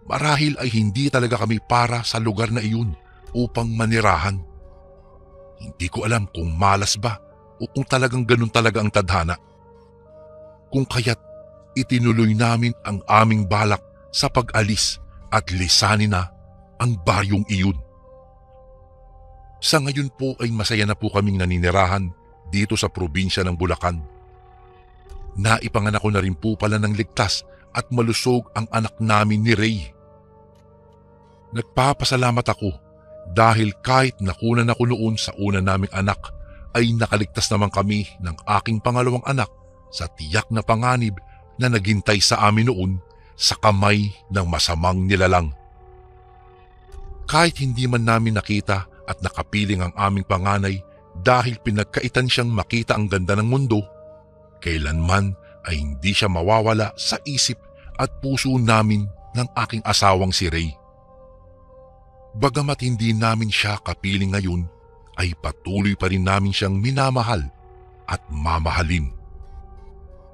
Marahil ay hindi talaga kami para sa lugar na iyon upang manirahan. Hindi ko alam kung malas ba o kung talagang ganun talaga ang tadhana. Kung kaya't itinuloy namin ang aming balak sa pag-alis at lisanin na ang baryong iyon. Sa ngayon po ay masaya na po kaming naninirahan dito sa probinsya ng Bulacan. Naipanganak ko na rin po pala ng ligtas at malusog ang anak namin ni Ray. Nagpapasalamat ako dahil kahit nakunan ako noon sa una naming anak ay nakaligtas naman kami ng aking pangalawang anak sa tiyak na panganib na naghintay sa amin noon sa kamay ng masamang nilalang. Kahit hindi man namin nakita at nakapiling ang aming panganay dahil pinagkaitan siyang makita ang ganda ng mundo, kailanman ay hindi siya mawawala sa isip at puso namin ng aking asawang si Ray. Bagamat hindi namin siya kapiling ngayon, ay patuloy pa rin namin siyang minamahal at mamahalin.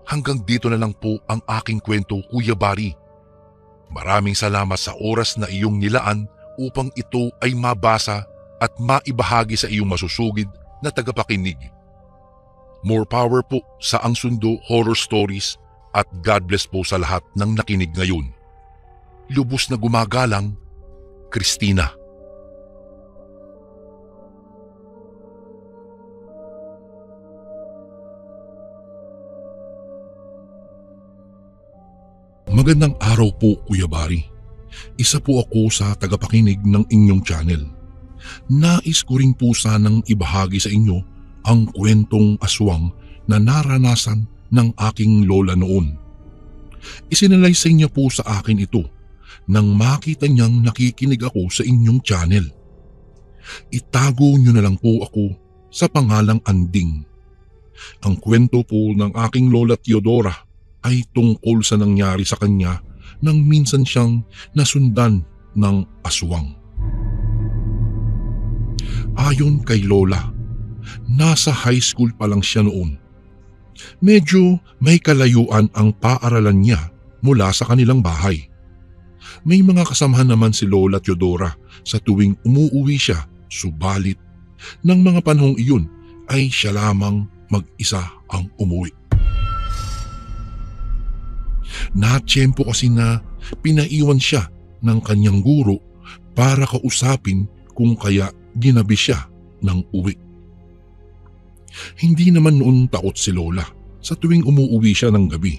Hanggang dito na lang po ang aking kwento, Kuya Bari. Maraming salamat sa oras na iyong nilaan upang ito ay mabasa at maibahagi sa iyong masusugid na tagapakinig. More power po sa Ang Sundo Horror Stories at God bless po sa lahat ng nakinig ngayon. Lubos na gumagalang, Christina. Magandang araw po, Kuya Bari. Isa po ako sa tagapakinig ng inyong channel. Nais ko rin po sanang ibahagi sa inyo ang kwentong aswang na naranasan ng aking lola noon. Isinalaysay niya po sa akin ito nang makita niyang nakikinig ako sa inyong channel. Itago niyo na lang po ako sa pangalang Anding. Ang kwento po ng aking lola Teodora ay tungkol sa nangyari sa kanya nang minsan siyang nasundan ng aswang. Ayon kay Lola, nasa high school pa lang siya noon. Medyo may kalayuan ang paaralan niya mula sa kanilang bahay. May mga kasamahan naman si Lola Teodora sa tuwing umuuwi siya, subalit ng mga panahong iyon ay siya lamang mag-isa ang umuwi. Natsyempo kasi na pinaiwan siya ng kanyang guro para kausapin kung kaya ginabi siya ng uwi. Hindi naman noon takot si Lola sa tuwing umuuwi siya ng gabi.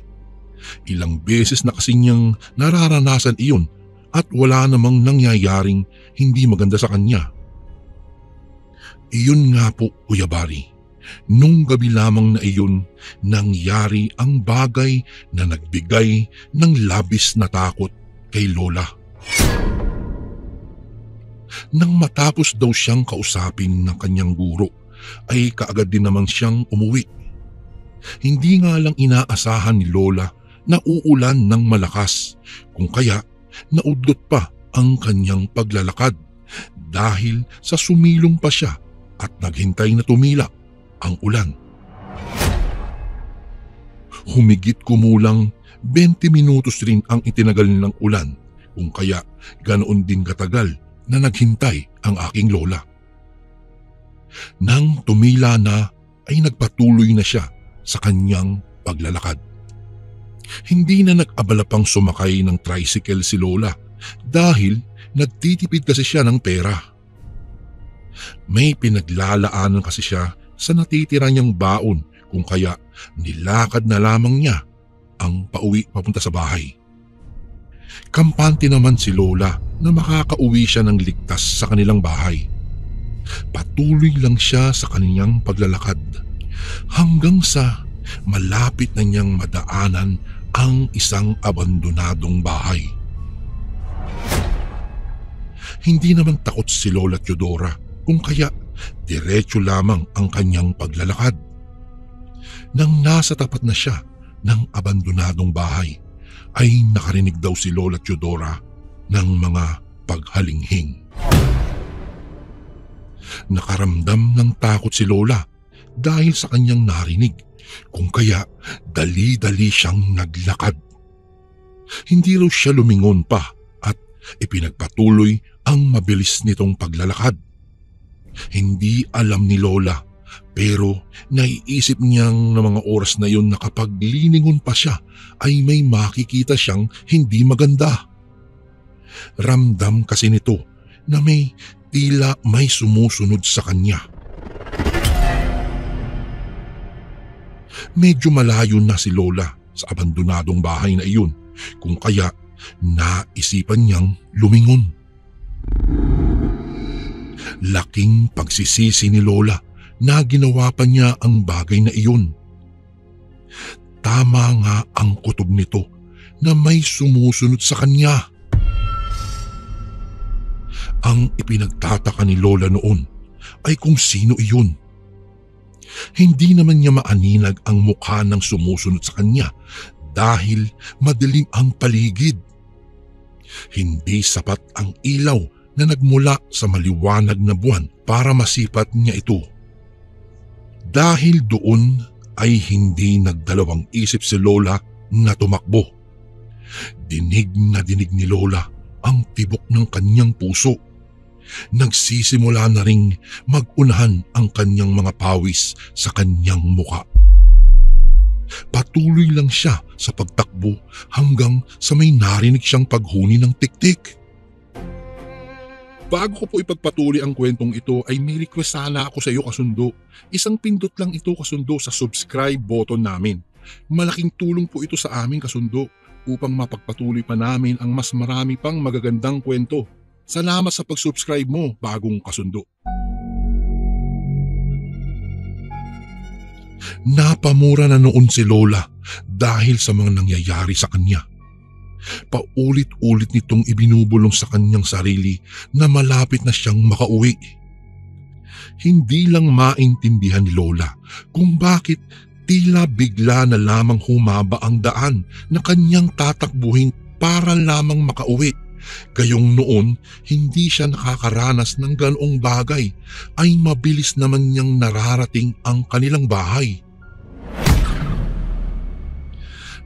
Ilang beses na kasi niyang nararanasan iyon at wala namang nangyayaring hindi maganda sa kanya. Iyon nga po, Kuya Bari. Nung gabi lamang na iyon, nangyari ang bagay na nagbigay ng labis na takot kay Lola. Nang matapos daw siyang kausapin ng kanyang guro, ay kaagad din naman siyang umuwi. Hindi nga lang inaasahan ni Lola na uulan ng malakas, kung kaya naudlot pa ang kanyang paglalakad dahil sa sumilong pa siya at naghintay na tumila ang ulan. Humigit kumulang 20 minutos rin ang itinagal ng ulan, kung kaya ganoon din katagal na naghintay ang aking lola. Nang tumila na ay nagpatuloy na siya sa kanyang paglalakad. Hindi na nag-abala pang sumakay ng tricycle si Lola dahil nagtitipid kasi siya ng pera. May pinaglalaanan kasi siya sa natitira niyang baon kung kaya nilakad na lamang niya ang pauwi papunta sa bahay. Kampante naman si Lola na makakauwi siya ng ligtas sa kanilang bahay. Patuloy lang siya sa kanyang paglalakad hanggang sa malapit na niyang madaanan ang isang abandonadong bahay. Hindi naman takot si Lola Teodora kung kaya diretso lamang ang kanyang paglalakad. Nang nasa tapat na siya ng abandonadong bahay, ay nakarinig daw si Lola Teodora ng mga paghalinghing. Nakaramdam ng takot si Lola dahil sa kanyang narinig, kung kaya dali-dali siyang naglakad. Hindi raw siya lumingon pa at ipinagpatuloy ang mabilis nitong paglalakad. Hindi alam ni Lola pero naiisip niyang na mga oras na yun na kapag liningon pa siya ay may makikita siyang hindi maganda. Ramdam kasi nito na tila may sumusunod sa kanya. Medyo malayo na si Lola sa abandonadong bahay na iyon kung kaya naisipan niyang lumingon. Laking pagsisisi ni Lola na ginawa pa niya ang bagay na iyon. Tama nga ang kutob nito na may sumusunod sa kanya. Ang ipinagtataka ni Lola noon ay kung sino iyon. Hindi naman niya maaninag ang mukha ng sumusunod sa kanya dahil madilim ang paligid. Hindi sapat ang ilaw na nagmula sa maliwanag na buwan para masipat niya ito. Dahil doon ay hindi nagdalawang isip si Lola na tumakbo. Dinig na dinig ni Lola ang tibok ng kanyang puso. Nagsisimula na ring mag-unahan ang kanyang mga pawis sa kanyang muka. Patuloy lang siya sa pagtakbo hanggang sa may narinig siyang paghuni ng tiktik. Bago ko po ipagpatuloy ang kwentong ito ay may request sana ako sa iyo kasundo. Isang pindot lang ito kasundo sa subscribe button namin. Malaking tulong po ito sa amin kasundo upang mapagpatuloy pa namin ang mas marami pang magagandang kwento. Salamat sa pag-subscribe mo, bagong kasundo. Napamura na noon si Lola dahil sa mga nangyayari sa kanya. Paulit-ulit nitong ibinubulong sa kanyang sarili na malapit na siyang makauwi. Hindi lang maintindihan ni Lola kung bakit tila bigla na lamang humaba ang daan na kanyang tatakbuhin para lamang makauwi. Gayong noon, hindi siya nakakaranas ng ganoong bagay ay mabilis naman niyang nararating ang kanilang bahay.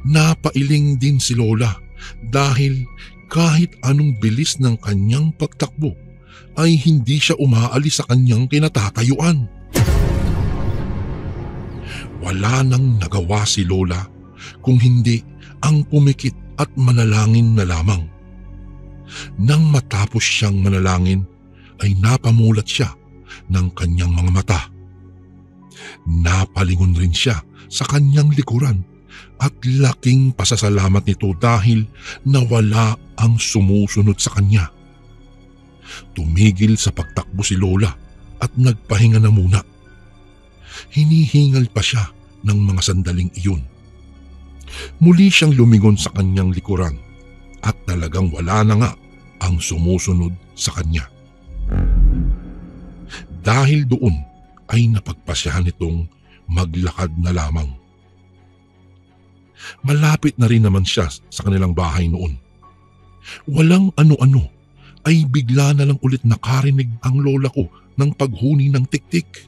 Napailing din si Lola dahil kahit anong bilis ng kanyang pagtakbo ay hindi siya umaalis sa kanyang kinatatayuan. Wala nang nagawa si Lola kung hindi ang pumikit at manalangin na lamang. Nang matapos siyang manalangin ay napamulat siya ng kanyang mga mata. Napalingon rin siya sa kanyang likuran at laking pasasalamat nito dahil nawala ang sumusunod sa kanya. Tumigil sa pagtakbo si Lola at nagpahinga na muna. Hinihingal pa siya ng mga sandaling iyon. Muli siyang lumingon sa kanyang likuran at talagang wala na nga ang sumusunod sa kanya. Dahil doon ay napagpasyahan nitong maglakad na lamang. Malapit na rin naman siya sa kanilang bahay noon. Walang ano-ano ay bigla na lang ulit nakarinig ang lola ko ng paghuni ng tiktik.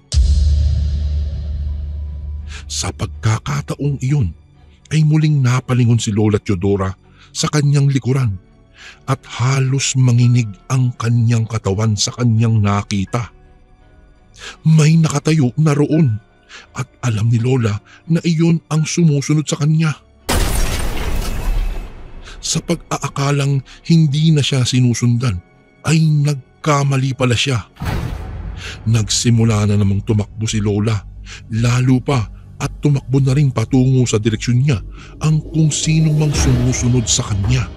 Sa pagkakataong iyon ay muling napalingon si Lola Teodora sa kanyang likuran at halos manginig ang kanyang katawan sa kanyang nakita. May nakatayo na roon at alam ni Lola na iyon ang sumusunod sa kanya. Sa pag-aakalang hindi na siya sinusundan ay nagkamali pala siya. Nagsimula na namang tumakbo si Lola, lalo pa at tumakbo na rin patungo sa direksyon niya ang kung sino mang sumusunod sa kanya.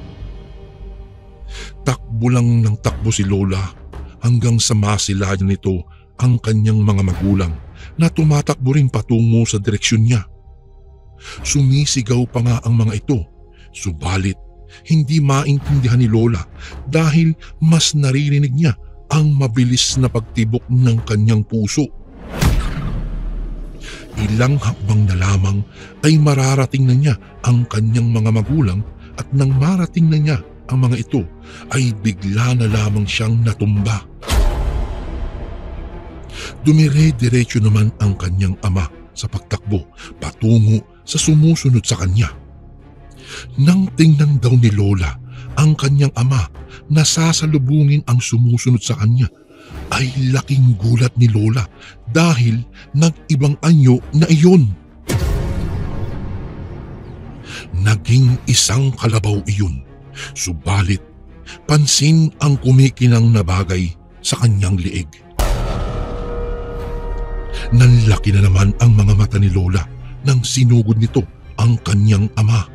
Takbo lang ng takbo si Lola hanggang sa masilayan nito ang kanyang mga magulang na tumatakbo rin patungo sa direksyon niya. Sumisigaw pa nga ang mga ito, subalit hindi maintindihan ni Lola dahil mas naririnig niya ang mabilis na pagtibok ng kanyang puso. Ilang hakbang na lamang ay mararating na niya ang kanyang mga magulang at nang marating na niya ang mga ito ay bigla na lamang siyang natumba. Dumire-diretso naman ang kanyang ama sa pagtakbo patungo sa sumusunod sa kanya. Nang tingnan daw ni Lola ang kanyang ama na sasalubungin ang sumusunod sa kanya, ay laking gulat ni Lola dahil nag-ibang anyo na iyon. Naging isang kalabaw iyon, subalit pansin ang kumikinang na bagay sa kanyang liig. Nanlaki na naman ang mga mata ni Lola nang sinugod nito ang kanyang ama.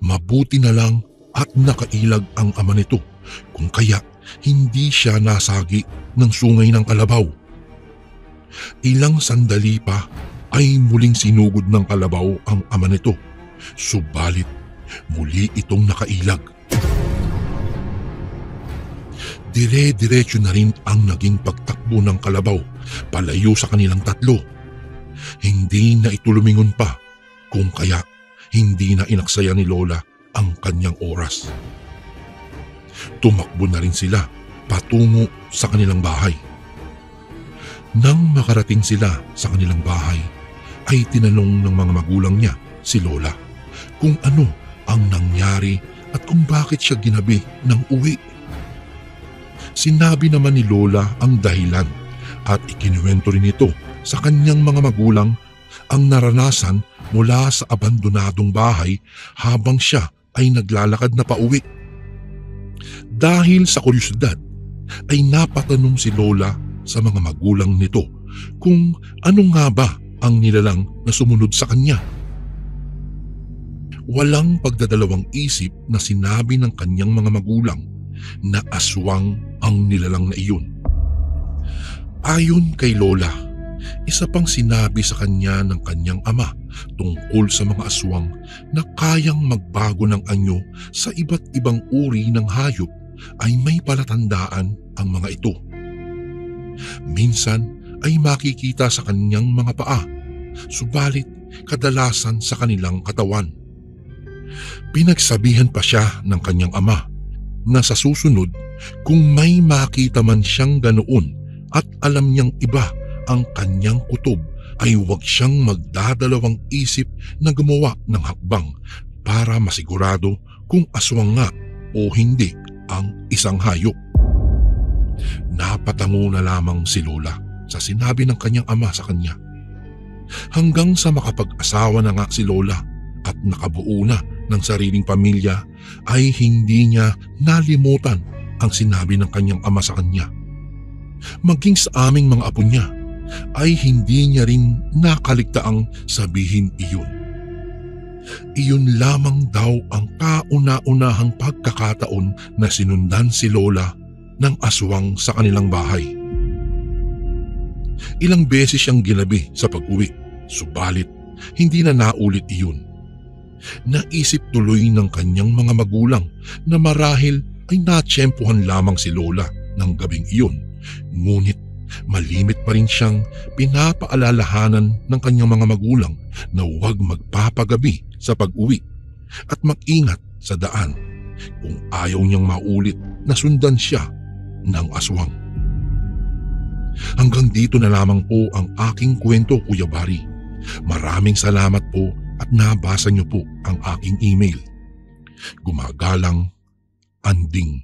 Mabuti na lang at nakailag ang ama nito kung kaya hindi siya nasagi ng sungay ng kalabaw. Ilang sandali pa ay muling sinugod ng kalabaw ang ama nito, subalit muli itong nakailag. Dire-diretso na rin ang naging pagtakbo ng kalabaw palayo sa kanilang tatlo. Hindi na ito lumingon pa kung kaya hindi na inaksaya ni Lola ang kanyang oras. Tumakbo na rin sila patungo sa kanilang bahay. Nang makarating sila sa kanilang bahay, ay tinanong ng mga magulang niya si Lola kung ano ang nangyari at kung bakit siya ginabi ng uwi. Sinabi naman ni Lola ang dahilan at ikinuwento rin ito sa kanyang mga magulang ang naranasan mula sa abandonadong bahay habang siya ay naglalakad na pauwi. Dahil sa kuryosidad ay napatanong si Lola sa mga magulang nito kung ano nga ba ang nilalang na sumunod sa kanya. Walang pagdadalawang isip na sinabi ng kanyang mga magulang na aswang ang nilalang na iyon. Ayon kay Lola, isa pang sinabi sa kanya ng kanyang ama tungkol sa mga aswang na kayang magbago ng anyo sa iba't ibang uri ng hayop ay may palatandaan ang mga ito. Minsan ay makikita sa kanyang mga paa, subalit kadalasan sa kanilang katawan. Pinagsabihan pa siya ng kanyang ama na sa susunod kung may makita man siyang ganoon at alam niyang iba ang kanyang kutob ay huwag siyang magdadalawang isip na gumawa ng hakbang para masigurado kung aswang nga o hindi ang isang hayop. Napatango na lamang si Lola sa sinabi ng kanyang ama sa kanya. Hanggang sa makapag-asawa na nga si Lola at nakabuo na ng sariling pamilya ay hindi niya nalimutan ang sinabi ng kanyang ama sa kanya. Maging sa aming mga apo niya ay hindi niya rin nakaligtaang sabihin iyon. Iyon lamang daw ang kauna-unahang pagkakataon na sinundan si Lola ng aswang sa kanilang bahay. Ilang beses siyang ginabi sa pag-uwi, subalit hindi na naulit iyon. Naisip tuloy ng kanyang mga magulang na marahil ay natsyempohan lamang si Lola ng gabing iyon, ngunit malimit pa rin siyang pinapaalalahanan ng kanyang mga magulang na huwag magpapagabi sa pag-uwi at mag-ingat sa daan kung ayaw niyang maulit na sundan siya ng aswang. Hanggang dito na lamang po ang aking kwento, Kuya Bari. Maraming salamat po at nabasa niyo po ang aking email. Gumagalang, Anding.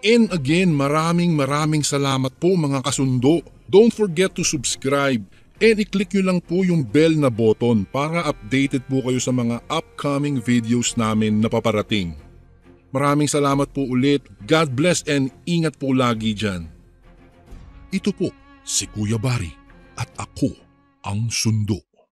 And again, maraming salamat po mga kasundo. Don't forget to subscribe and i-click nyo lang po yung bell na button para updated po kayo sa mga upcoming videos namin na paparating. Maraming salamat po ulit. God bless and ingat po lagi dyan. Ito po si Kuya Bari at ako ang Sundo.